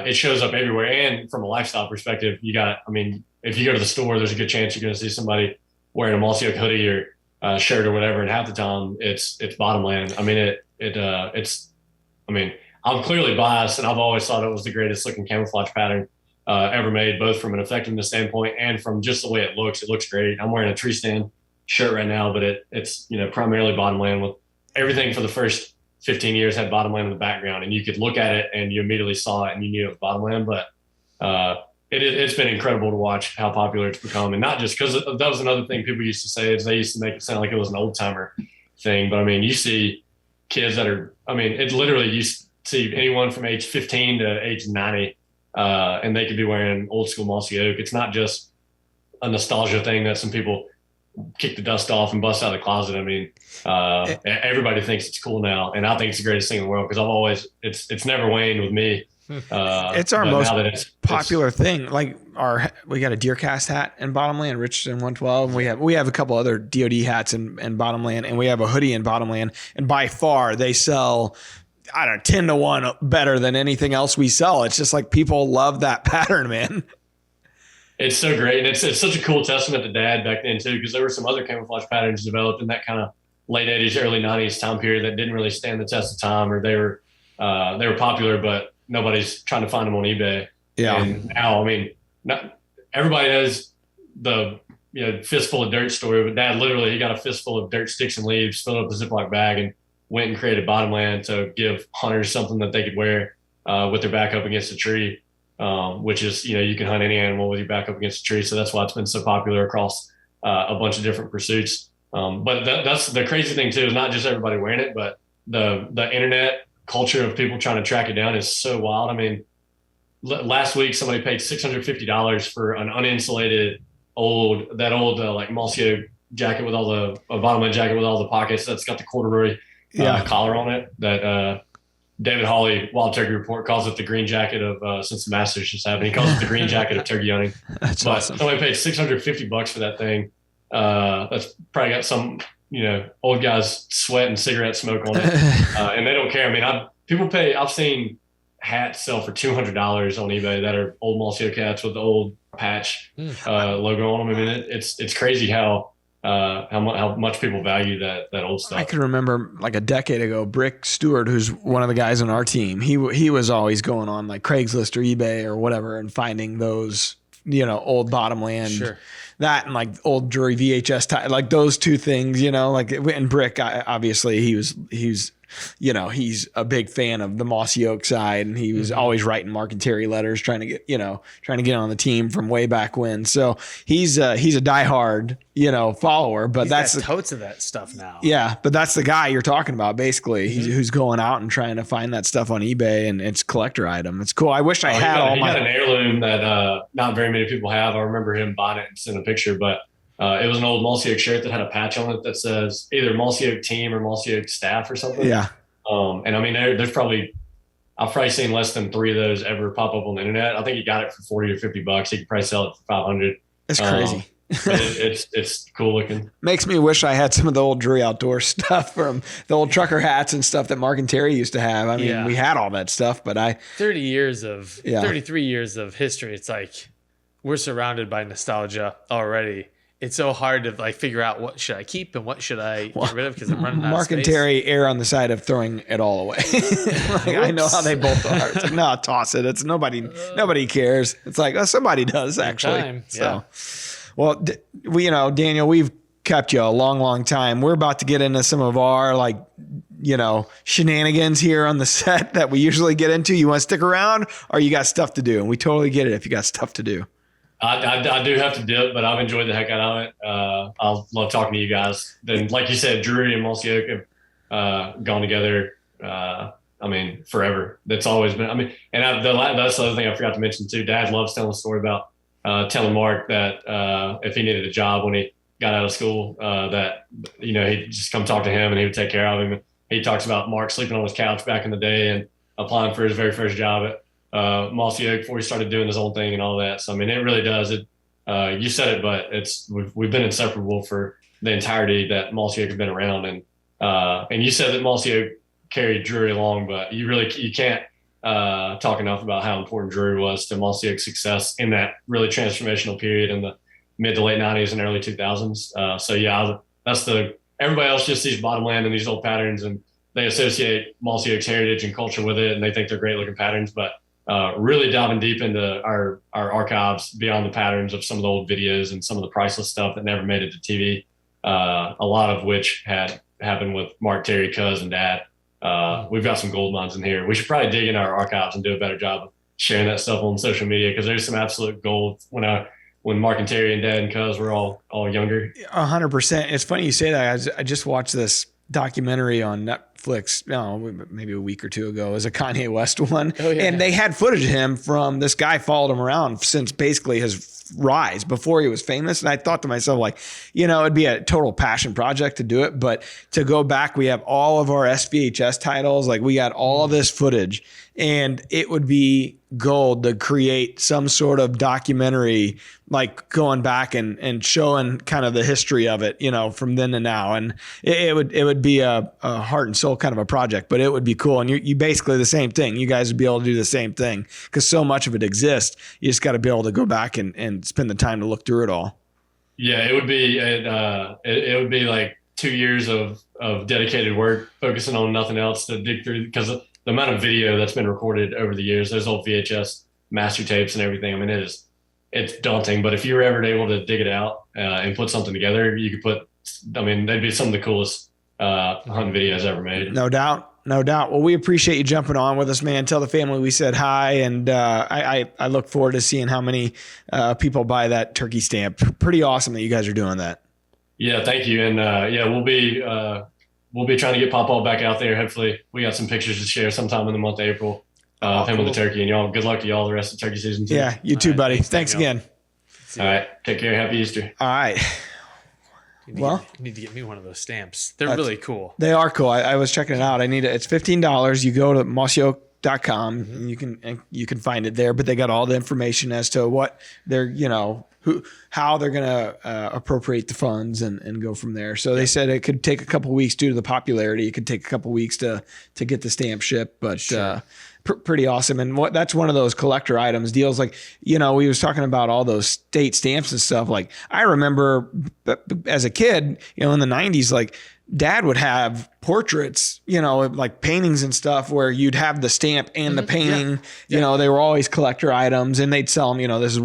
Speaker 5: it shows up everywhere. And from a lifestyle perspective, if you go to the store, there's a good chance you're going to see somebody wearing a Mossy Oak hoodie or shirt or whatever. And half the time it's Bottomland. I mean, I'm clearly biased, and I've always thought it was the greatest looking camouflage pattern ever made, both from an effectiveness standpoint and from just the way it looks. It looks great. I'm wearing a tree stand shirt right now, but it's primarily Bottomland, with everything for the first 15 years had Bottomland in the background, and you could look at it and you immediately saw it and you knew it was Bottomland. But it's been incredible to watch how popular it's become. And not just because that was another thing people used to say, is they used to make it sound like it was an old timer thing. But I mean, you see kids that are, it's literally, you see anyone from age 15 to age 90, and they could be wearing old school Mossy Oak. It's not just a nostalgia thing that some people kick the dust off and bust out of the closet. I mean, everybody thinks it's cool now, and I think it's the greatest thing in the world, because it's never waned with me.
Speaker 3: It's our most popular thing. Like we got a DeerCast hat in Bottomland, Richardson 112. And we have a couple other DoD hats in Bottomland, and we have a hoodie in Bottomland. And by far they sell, 10 to 1 better than anything else we sell. It's just like people love that pattern, man.
Speaker 5: It's so great. And it's such a cool testament to dad back then too, because there were some other camouflage patterns developed in that kind of late 80s, early 90s time period that didn't really stand the test of time, or they were popular, but nobody's trying to find them on eBay.
Speaker 3: Yeah.
Speaker 5: And now, not everybody knows the fistful of dirt story, but dad literally, he got a fistful of dirt, sticks, and leaves, filled up a Ziploc bag, and went and created Bottomland to give hunters something that they could wear with their back up against a tree, which is, you can hunt any animal with your back up against a tree. So that's why it's been so popular across a bunch of different pursuits. But that's the crazy thing too, is not just everybody wearing it, but the internet culture of people trying to track it down is so wild. I mean, last week somebody paid $650 for an uninsulated old like Mossy Oak jacket with all the Bottomland jacket with all the pockets that's got the corduroy collar on it, that David Hawley, Wild Turkey Report, calls it the green jacket of since the Masters just happened. He calls it the green jacket of turkey hunting.
Speaker 3: That's awesome.
Speaker 5: Somebody paid $650 for that thing. That's probably got some old guys sweat and cigarette smoke on it, and they don't care. I mean, people pay. I've seen hats sell for $200 on eBay that are old Mossy Oak hats with the old patch logo on them. I mean, it's crazy how much people value that old stuff.
Speaker 3: I can remember like a decade ago, Brick Stewart, who's one of the guys on our team, he was always going on like Craigslist or eBay or whatever and finding those, old Bottomland,
Speaker 2: Sure.
Speaker 3: That and like old Drury VHS, like those two things, like, and Brick, obviously he's a big fan of the Mossy Oak side, and he was always writing Mark and Terry letters trying to get on the team from way back when. So he's a diehard, follower, but
Speaker 2: He's got totes of that stuff now.
Speaker 3: Yeah. But that's the guy you're talking about, basically. Who's going out and trying to find that stuff on eBay, and it's collector item. It's cool. I wish I had all my.
Speaker 5: He got an heirloom that not very many people have. I remember him buying it and sending a picture, but it was an old Mossy Oak shirt that had a patch on it that says either Mossy Oak team or Mossy Oak staff or something.
Speaker 3: Yeah.
Speaker 5: And I mean, I've probably seen less than 3 of those ever pop up on the internet. I think he got it for $40 or $50. He could probably sell it for $500.
Speaker 3: It's crazy.
Speaker 5: But it's cool looking.
Speaker 3: Makes me wish I had some of the old Drury outdoor stuff from the old trucker hats and stuff that Mark and Terry used to have. I mean, we had all that stuff, but
Speaker 2: 33 years of history. It's like we're surrounded by nostalgia already. It's so hard to like figure out what should I keep and what should I get rid of because I'm running out of
Speaker 3: Mark
Speaker 2: space.
Speaker 3: and Terry err on the side of throwing it all away. Like, I know how they both are. It's like, no, toss it. It's nobody cares. It's like, oh, somebody does actually.
Speaker 2: Yeah.
Speaker 3: So, well, Daniel, we've kept you a long, long time. We're about to get into some of our shenanigans here on the set that we usually get into. You want to stick around, or you got stuff to do? And we totally get it if you got stuff to do.
Speaker 5: I do have to dip, but I've enjoyed the heck out of it. I love talking to you guys. Then, like you said, Drury and Mossy Oak have gone together. Forever. That's always been. That's the other thing I forgot to mention too. Dad loves telling the story about telling Mark that if he needed a job when he got out of school, that he'd just come talk to him and he would take care of him. He talks about Mark sleeping on his couch back in the day and applying for his very first job at Mossy Oak before he started doing his own thing and all that. So it really does. You said it, but we've been inseparable for the entirety that Mossy Oak has been around. And you said that Mossy Oak carried Drury along, but you can't talk enough about how important Drury was to Mossy Oak's success in that really transformational period in the mid to late 90s and early 2000s. Everybody else just sees bottomland and these old patterns, and they associate Mossy Oak's heritage and culture with it, and they think they're great looking patterns. But really diving deep into our archives beyond the patterns of some of the old videos and some of the priceless stuff that never made it to TV, a lot of which had happened with Mark, Terry, Cuz, and Dad. We've got some gold mines in here. We should probably dig in our archives and do a better job of sharing that stuff on social media, because there's some absolute gold when Mark and Terry and Dad and Cuz were all younger.
Speaker 3: 100%. It's funny you say that. I just watched this documentary on Netflix, maybe a week or two ago. It was a Kanye West one. Oh, yeah. And they had footage of him from this guy followed him around since basically his rise before he was famous. And I thought to myself, like, it'd be a total passion project to do it. But to go back, we have all of our SVHS titles. Like, we got all of this footage, and it would be gold to create some sort of documentary, like going back and showing kind of the history of it, from then to now. And it would be a heart and soul kind of a project, but it would be cool. And you basically the same thing. You guys would be able to do the same thing because so much of it exists. You just got to be able to go back and spend the time to look through it all.
Speaker 5: Yeah, it would be like 2 years of dedicated work focusing on nothing else to dig through, because the amount of video that's been recorded over the years, those old VHS master tapes and everything. It's daunting, but if you were ever able to dig it out and put something together, you could they'd be some of the coolest hunting videos ever made.
Speaker 3: No doubt. Well, we appreciate you jumping on with us, man. Tell the family we said hi, and I look forward to seeing how many people buy that turkey stamp. Pretty awesome that you guys are doing that.
Speaker 5: Yeah, thank you. And we'll be trying to get Pawpaw back out there. Hopefully we got some pictures to share sometime in the month of April of him with the turkey. And y'all, good luck to y'all the rest of turkey season too.
Speaker 3: Yeah, you too, buddy. Thanks again.
Speaker 5: All right. Take care. Happy Easter.
Speaker 3: All right.
Speaker 2: You need to get me one of those stamps. They're really cool.
Speaker 3: They are cool. I was checking it out. It's $15. You go to mossyoak.com and you can find it there, but they got all the information as to what they're, how they're going to appropriate the funds and go from there. So they said it could take a couple of weeks due to the popularity. It could take a couple of weeks to get the stamp shipped, but pretty awesome. And that's one of those collector items deals. Like, we was talking about all those state stamps and stuff. Like, I remember as a kid, in the 90s, like, Dad would have portraits, like paintings and stuff where you'd have the stamp and the painting. Yeah. They were always collector items, and they'd sell them, this is,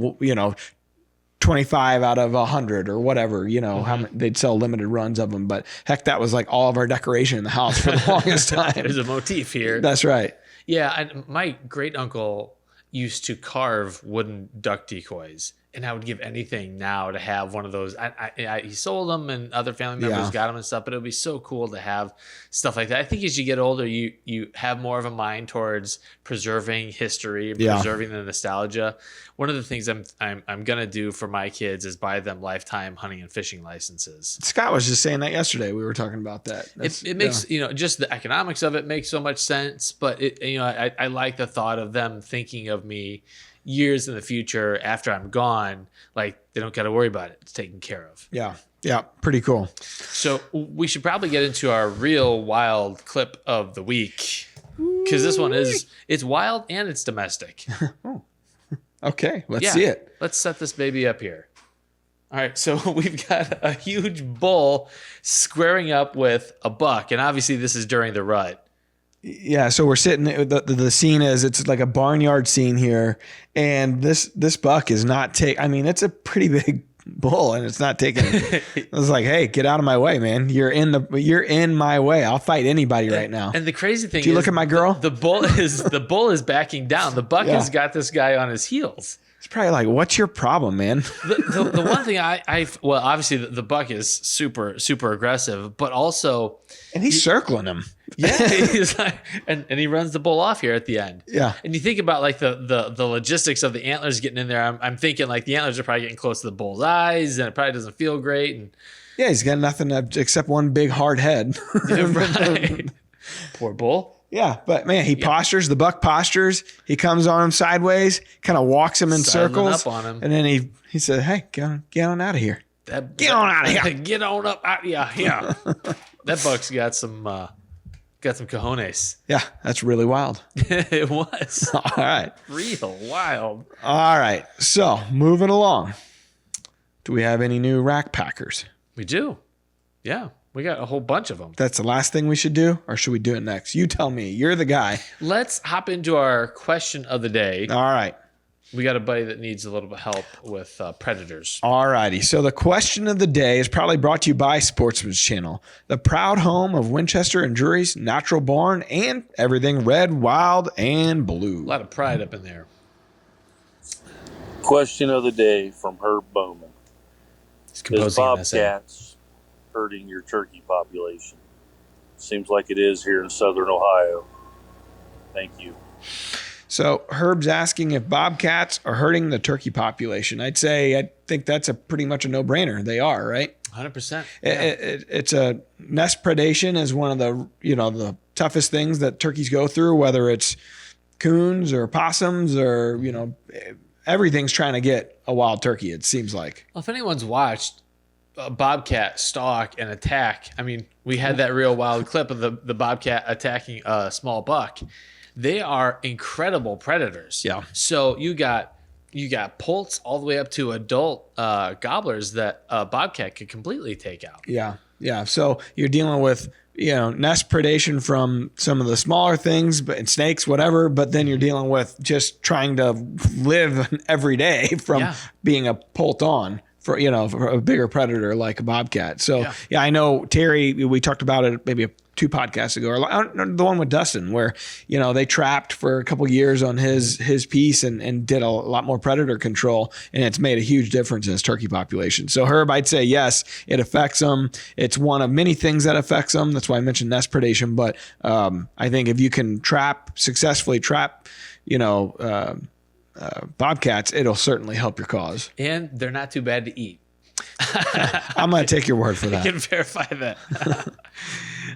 Speaker 3: 25 out of 100 or whatever, how they'd sell limited runs of them. But heck, that was like all of our decoration in the house for the longest time.
Speaker 2: There's a motif here.
Speaker 3: That's right.
Speaker 2: Yeah. My great uncle used to carve wooden duck decoys, and I would give anything now to have one of those. He sold them, and other family members got them and stuff, but it would be so cool to have stuff like that. I think as you get older, you have more of a mind towards preserving history, preserving the nostalgia. One of the things I'm gonna do for my kids is buy them lifetime hunting and fishing licenses.
Speaker 3: Scott was just saying that yesterday. We were talking about that.
Speaker 2: It makes just the economics of it makes so much sense, but I like the thought of them thinking of me, years in the future after I'm gone, like they don't got to worry about it. It's taken care of.
Speaker 3: Yeah. Yeah. Pretty cool.
Speaker 2: So we should probably get into our real wild clip of the week, because this one it's wild and it's domestic.
Speaker 3: Okay. Let's see it.
Speaker 2: Let's set this baby up here. All right, so we've got a huge bull squaring up with a buck, and obviously this is during the rut.
Speaker 3: Yeah, so we're sitting. The scene is it's like a barnyard scene here, and this buck is not I mean, it's a pretty big bull, and it's not taking. I was like, hey, get out of my way, man! You're in my way. I'll fight anybody right now.
Speaker 2: And the crazy thing,
Speaker 3: do you look at my girl?
Speaker 2: The bull is backing down. The buck has got this guy on his heels.
Speaker 3: It's probably like, what's your problem, man?
Speaker 2: The one thing well, obviously the buck is super, super aggressive, but also.
Speaker 3: And he's circling him.
Speaker 2: Yeah. He's like, and he runs the bull off here at the end. Yeah. And you think about like the logistics of the antlers getting in there. I'm thinking like the antlers are probably getting close to the bull's eyes and it probably doesn't feel great. And
Speaker 3: yeah, he's got nothing except one big hard head.
Speaker 2: Right. Poor bull.
Speaker 3: Yeah, but man, he postures. The buck postures. He comes on him sideways, kind of walks him in circles,
Speaker 2: up on him.
Speaker 3: And then he said, "Hey, get on out of here. Get on out of here.
Speaker 2: Get on up out of here." Yeah. That buck's got some cojones.
Speaker 3: Yeah, that's really wild.
Speaker 2: It was.
Speaker 3: All right.
Speaker 2: Real wild.
Speaker 3: All right. So moving along. Do we have any new rack packers?
Speaker 2: We do. Yeah. We got a whole bunch of them.
Speaker 3: That's the last thing we should do, or should we do it next? You tell me. You're the guy.
Speaker 2: Let's hop into our question of the day.
Speaker 3: All right.
Speaker 2: We got a buddy that needs a little bit of help with predators.
Speaker 3: All righty. So the question of the day is probably brought to you by Sportsman's Channel, the proud home of Winchester and Drury's natural born and everything red, wild, and blue.
Speaker 2: A lot of pride up in there.
Speaker 1: Question of the day from Herb Bowman.
Speaker 2: Is
Speaker 1: bobcats hurting your turkey population? Seems like it is here in southern Ohio. Thank you.
Speaker 3: So Herb's asking if bobcats are hurting the turkey population. I think that's pretty much a no-brainer. They are, right?
Speaker 2: 100%.
Speaker 3: Yeah. It's a nest predation is one of the toughest things that turkeys go through, whether it's coons or possums or, everything's trying to get a wild turkey, it seems like.
Speaker 2: Well, if anyone's watched a bobcat stalk and attack, I mean, we had that real wild clip of the bobcat attacking a small buck. They are incredible predators.
Speaker 3: Yeah.
Speaker 2: So you got poults all the way up to adult gobblers that a bobcat could completely take out.
Speaker 3: Yeah. Yeah. So you're dealing with, nest predation from some of the smaller things, and snakes, whatever, but then you're dealing with just trying to live every day from being a poult on for a bigger predator like a bobcat. So I know Terry, we talked about it maybe 2 podcasts ago, or the one with Dustin, where they trapped for a couple years on his piece and did a lot more predator control, and it's made a huge difference in his turkey population. So Herb, I'd say yes, it affects them. It's one of many things that affects them. That's why I mentioned nest predation. But I think if you can successfully trap, bobcats, it'll certainly help your cause.
Speaker 2: And they're not too bad to eat.
Speaker 3: I'm going to take your word for that.
Speaker 2: I can verify that.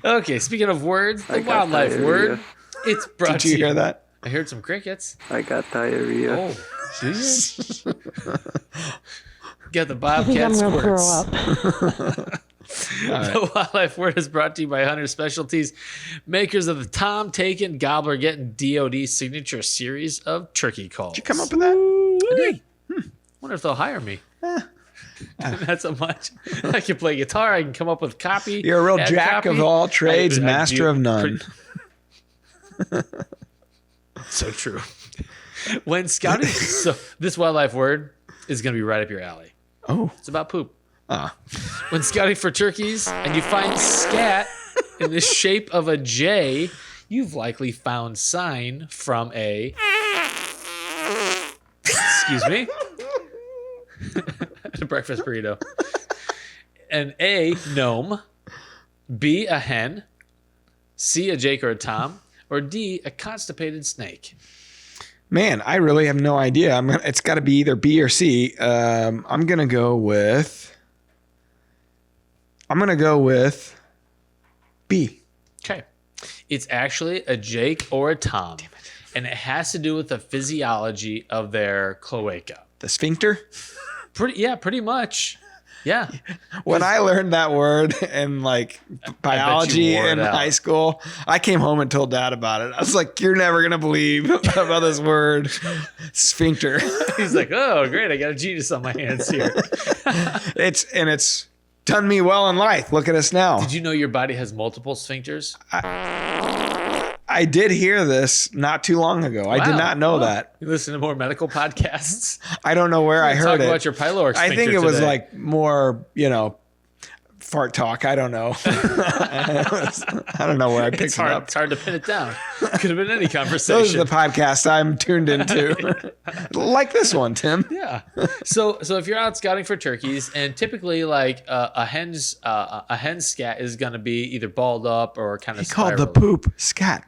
Speaker 2: Okay, speaking of words, the wildlife diarrhea. Word. It's brought to you.
Speaker 3: Did you hear that?
Speaker 2: I heard some crickets.
Speaker 6: I got diarrhea.
Speaker 2: Oh, do you? Got the bobcat squirts. The wildlife word is brought to you by Hunter Specialties, makers of the Tom Taken Gobbler Getting DOD signature series of turkey calls.
Speaker 3: Did you come up with that?
Speaker 2: I did. Wonder if they'll hire me. Not so much. I can play guitar. I can come up with copy.
Speaker 3: You're a real jack of all trades, master of none.
Speaker 2: So true. When scouting, so this wildlife word is going to be right up your alley.
Speaker 3: Oh,
Speaker 2: it's about poop. When scouting for turkeys and you find scat in the shape of a J, you've likely found sign from a. Excuse me. A breakfast burrito. An A, gnome. B, a hen. C, a Jake or a Tom. Or D, a constipated snake.
Speaker 3: Man, I really have no idea. It's got to be either B or C. I'm gonna go with B.
Speaker 2: Okay. It's actually a Jake or a Tom. and it has to do with the physiology of their cloaca.
Speaker 3: The sphincter?
Speaker 2: Pretty much. Yeah.
Speaker 3: When I learned that word in like biology in high school, I came home and told Dad about it. I was like, "You're never gonna believe about this word, sphincter."
Speaker 2: He's like, "Oh, great! I got a genius on my hands here."
Speaker 3: It's done me well in life. Look at us now.
Speaker 2: Did you know your body has multiple sphincters?
Speaker 3: I did hear this not too long ago. I did not know that.
Speaker 2: You listen to more medical podcasts?
Speaker 3: I don't know where I heard it.
Speaker 2: Talk about your pyloric sphincter
Speaker 3: I think it was
Speaker 2: today.
Speaker 3: like more, fart talk. I don't know. I don't know where I picked it up.
Speaker 2: It's hard to pin it down. Could have been any conversation.
Speaker 3: Those are the podcasts I'm tuned into. Like this one, Tim.
Speaker 2: Yeah. So if you're out scouting for turkeys, and typically like a hen's scat is going to be either balled up or kind of
Speaker 3: He called the poop scat.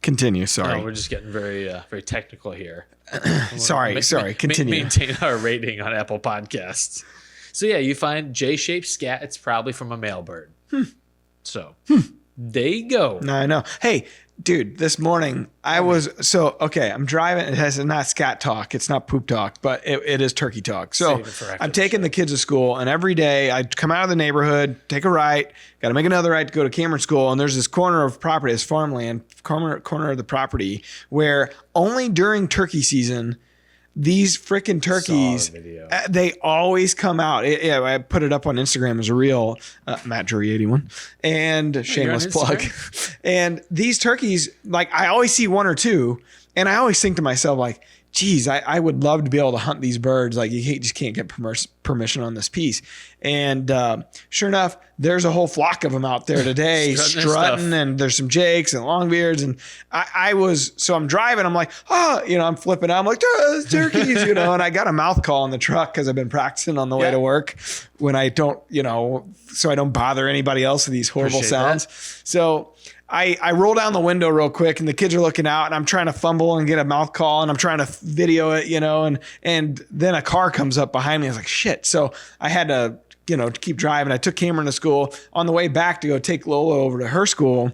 Speaker 3: Continue. Sorry.
Speaker 2: No, we're just getting very very technical here.
Speaker 3: Sorry. Continue.
Speaker 2: Maintain our rating on Apple Podcasts. So yeah, you find J-shaped scat. It's probably from a male bird. So there you go.
Speaker 3: No, I know. Hey, dude, this morning I'm driving. It has not scat talk. It's not poop talk, but it is turkey talk. So I'm taking the kids to school, and every day I come out of the neighborhood, take a right, got to make another right to go to Cameron School, and there's this corner of property, this farmland, corner of the property where only during turkey season, these freaking turkeys, they always come out. I put it up on Instagram as a reel, Matt Drury 81, and shameless plug. And these turkeys, like I always see one or two, and I always think to myself, like, geez, I would love to be able to hunt these birds. Like you just can't get permission on this piece. And sure enough, there's a whole flock of them out there today strutting, and there's some jakes and longbeards. And I'm driving, I'm like, I'm flipping out. I'm like, turkeys, and I got a mouth call in the truck because I've been practicing on the way to work when I don't, so I don't bother anybody else with these horrible sounds. So I roll down the window real quick, and the kids are looking out, and I'm trying to fumble and get a mouth call, and I'm trying to video it, and then a car comes up behind me. I was like, shit. So I had to, keep driving. I took Cameron to school. On the way back to go take Lola over to her school,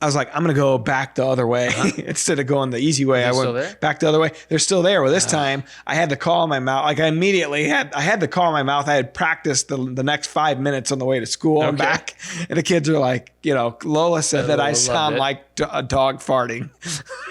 Speaker 3: I was like, I'm going to go back the other way instead of going the easy way. I went back the other way. They're still there. Well, this time I had the call in my mouth. Like I had the call in my mouth. I had practiced the next 5 minutes on the way to school and back. And the kids are like, Lola said that I sound like a dog farting.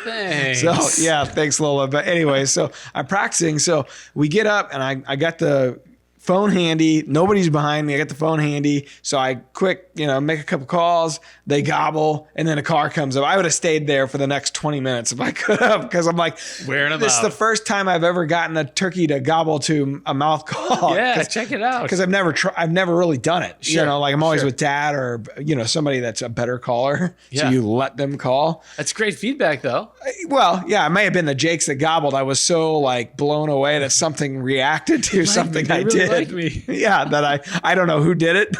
Speaker 2: Thanks.
Speaker 3: So yeah, thanks Lola. But anyway, so I'm practicing. So we get up, and I got the phone handy. Nobody's behind me. I got the phone handy. So I quick, make a couple calls. They gobble, and then a car comes up. I would have stayed there for the next 20 minutes if I could have, because I'm like, this is the first time I've ever gotten a turkey to gobble to a mouth call.
Speaker 2: Yeah, check it out.
Speaker 3: Because I've never really done it.
Speaker 2: Sure,
Speaker 3: like I'm always with Dad or, somebody that's a better caller. Yeah. So you let them call.
Speaker 2: That's great feedback though.
Speaker 3: Well, yeah, it may have been the jakes that gobbled. I was so like blown away that something reacted to something I did. Liked me. Yeah, that I don't know who did it.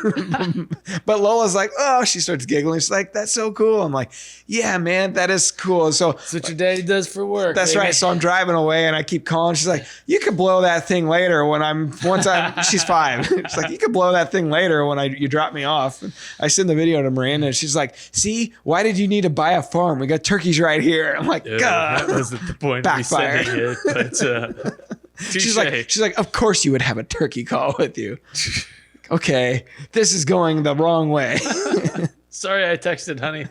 Speaker 3: But Lola's like, oh, she starts giggling. She's like, that's so cool. I'm like, yeah, man, that is cool. So
Speaker 2: that's what your daddy does for work.
Speaker 3: That's right. So I'm driving away, and I keep calling. She's like, you could blow that thing later she's 5. She's like, you could blow that thing later when you drop me off. And I send the video to Miranda, and she's like, see, why did you need to buy a farm? We got turkeys right here. I'm like, God.
Speaker 2: That wasn't the point of me sending it, but
Speaker 3: she's like, of course you would have a turkey call with you. Okay, this is going the wrong way.
Speaker 2: Sorry, I texted, honey.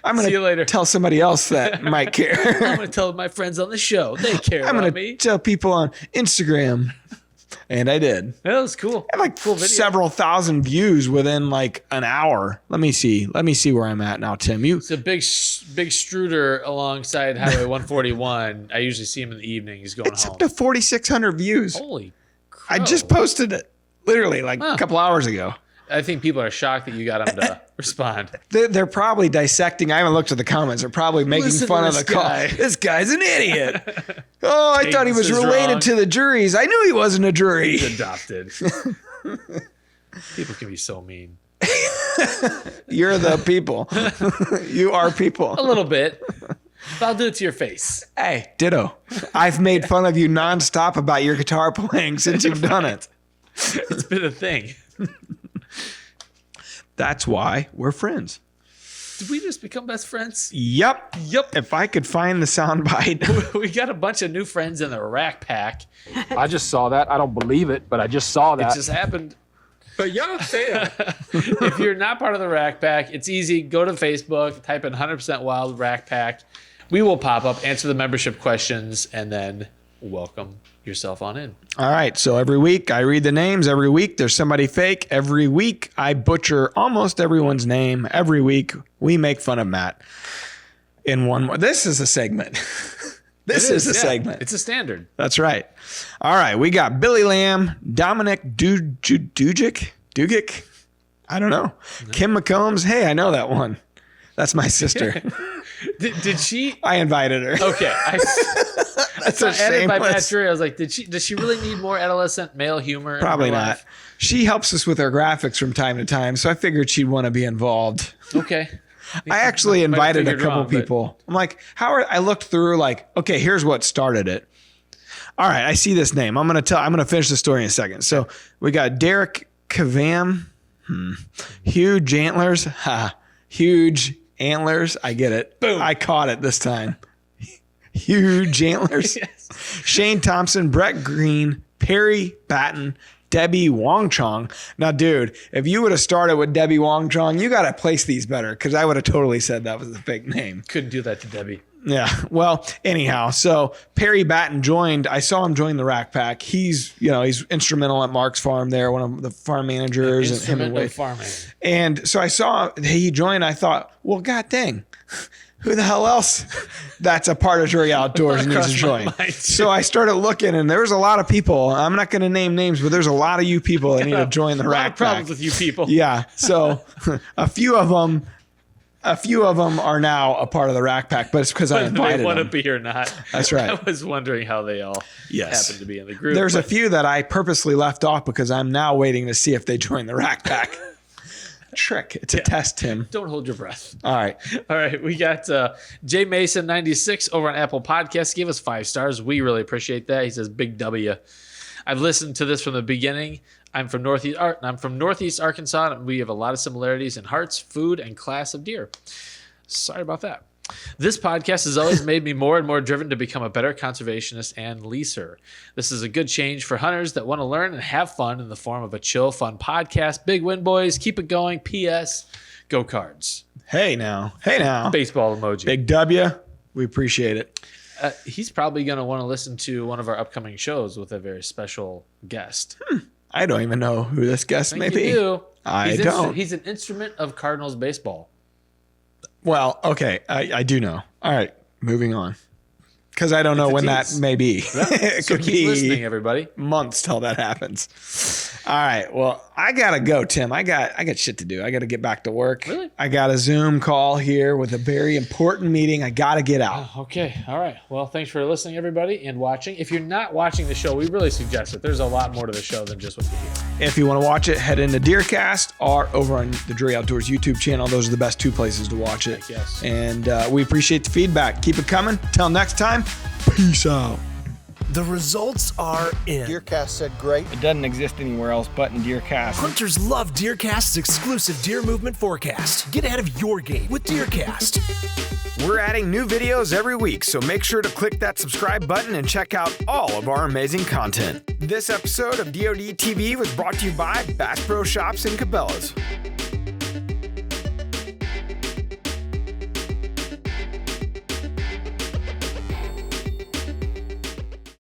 Speaker 3: I'm going to tell somebody else that might care.
Speaker 2: I'm going to tell my friends on the show. They care
Speaker 3: I'm
Speaker 2: going
Speaker 3: to tell people on Instagram. And I did.
Speaker 2: That was cool.
Speaker 3: I had cool several thousand views within like an hour. Let me see where I'm at now, Tim.
Speaker 2: It's a big Struder alongside Highway 141. I usually see him in the evening. He's going home.
Speaker 3: It's up to 4,600 views.
Speaker 2: Holy crap.
Speaker 3: I just posted it literally a couple hours ago.
Speaker 2: I think people are shocked that you got him to respond.
Speaker 3: They're probably dissecting. I haven't looked at the comments. They're probably making fun of the call. This guy's an idiot. Oh, I thought he was related to the Druries. I knew he wasn't a Drury.
Speaker 2: He's adopted. People can be so mean.
Speaker 3: You're the people. You are people.
Speaker 2: A little bit. But I'll do it to your face.
Speaker 3: Hey, ditto. I've made fun of you nonstop about your guitar playing since you've done it.
Speaker 2: It's been a thing.
Speaker 3: That's why we're friends.
Speaker 2: Did we just become best friends?
Speaker 3: Yep. If I could find the soundbite.
Speaker 2: We got a bunch of new friends in the Rack Pack.
Speaker 6: I just saw that. I don't believe it, but I just saw that.
Speaker 2: It just happened.
Speaker 3: But y'all say
Speaker 2: If you're not part of the Rack Pack, it's easy. Go to Facebook, type in 100% Wild Rack Pack. We will pop up, answer the membership questions, and then welcome yourself on in.
Speaker 3: All right. So every week I read the names. Every week there's somebody fake. Every week I butcher almost everyone's name. Every week we make fun of Matt in one more. This is a segment. This is a segment.
Speaker 2: It's a standard.
Speaker 3: That's right. All right. We got Billy Lamb, Dominic Dugic. I don't know. Kim McCombs. Hey, I know that one. That's my sister.
Speaker 2: Did she?
Speaker 3: I invited her.
Speaker 2: Okay.
Speaker 3: That's
Speaker 2: I added by Matt
Speaker 3: shameless.
Speaker 2: Drury. I was like, does she really need more adolescent male humor?
Speaker 3: Probably
Speaker 2: in her
Speaker 3: not.
Speaker 2: life?
Speaker 3: She helps us with our graphics from time to time, so I figured she'd want to be involved.
Speaker 2: Okay.
Speaker 3: I actually
Speaker 2: Might have
Speaker 3: invited a
Speaker 2: figured
Speaker 3: couple
Speaker 2: wrong, but-
Speaker 3: people. I'm like, I looked through like, okay, here's what started it. All right, I see this name. I'm gonna finish the story in a second. So we got Derek Kavam, huge antlers, huge antlers. I get it. Boom. I caught it this time. Huge antlers.
Speaker 2: Yes.
Speaker 3: Shane Thompson, Brett Green, Perry Batten, Debbie Wong Chong. Now, dude, if you would have started with Debbie Wong Chong, you got to place these better because I would have totally said that was a fake name.
Speaker 2: Couldn't do that to Debbie.
Speaker 3: Yeah. Well, anyhow, so Perry Batten joined. I saw him join the Rack Pack. He's instrumental at Mark's farm there, one of the farm managers.
Speaker 2: Instrument of farming.
Speaker 3: And so I saw he joined. I thought, well, god dang, who the hell else that's a part of Drury Outdoors needs to join? So I started looking, and there's a lot of people. I'm not going to name names, but there's a lot of you people that need to join the
Speaker 2: A lot
Speaker 3: Rack
Speaker 2: of problems
Speaker 3: Pack.
Speaker 2: with you people.
Speaker 3: Yeah. So a few of them are now a part of the Rack Pack, but it's because I
Speaker 2: Whether
Speaker 3: invited
Speaker 2: they want to
Speaker 3: them.
Speaker 2: be or not.
Speaker 3: That's right.
Speaker 2: I was wondering how they all happen to be in the group.
Speaker 3: There's a
Speaker 2: but
Speaker 3: few that I purposely left off because I'm now waiting to see if they join the Rack Pack. Trick to test him.
Speaker 2: Don't hold your breath.
Speaker 3: All right.
Speaker 2: All right, we got Jay Mason 96 over on Apple Podcasts. Gave us 5 stars. We really appreciate that. He says, "Big W. I've listened to this from the beginning. I'm from Northeast Arkansas, and we have a lot of similarities in hearts, food, and class of deer. Sorry about that. This podcast has always made me more and more driven to become a better conservationist and leaser. This is a good change for hunters that want to learn and have fun in the form of a chill, fun podcast. Big win, boys. Keep it going. P.S. Go Cards."
Speaker 3: Hey now.
Speaker 2: Baseball emoji.
Speaker 3: Big W. We appreciate it.
Speaker 2: He's probably going to want to listen to one of our upcoming shows with a very special guest.
Speaker 3: I don't even know who this guest may
Speaker 2: I think
Speaker 3: be.
Speaker 2: you do.
Speaker 3: I don't.
Speaker 2: He's an instrument of Cardinals baseball.
Speaker 3: Well, okay. I do know. All right. Moving on. Because I don't know
Speaker 2: a
Speaker 3: when
Speaker 2: tease.
Speaker 3: that may be. It
Speaker 2: So
Speaker 3: could
Speaker 2: keep
Speaker 3: be
Speaker 2: listening, everybody.
Speaker 3: months till that happens. All right. Well, I gotta go, Tim. I got shit to do. I gotta get back to work.
Speaker 2: Really?
Speaker 3: I got a Zoom call here with a very important meeting. I gotta get out.
Speaker 2: Okay. All right. Well, thanks for listening, everybody, and watching. If you're not watching the show, we really suggest it. There's a lot more to the show than just what you hear.
Speaker 3: If you want to watch it, head into DeerCast or over on the Drury Outdoors YouTube channel. Those are the best 2 places to watch it.
Speaker 2: Yes.
Speaker 3: And we appreciate the feedback. Keep it coming. Till next time, peace out.
Speaker 7: The results are in.
Speaker 8: DeerCast said great.
Speaker 9: It doesn't exist anywhere else but in DeerCast.
Speaker 7: Hunters love DeerCast's exclusive deer movement forecast. Get ahead of your game with DeerCast.
Speaker 3: We're adding new videos every week, so make sure to click that subscribe button and check out all of our amazing content. This episode of DoD TV was brought to you by Bass Pro Shops and Cabela's.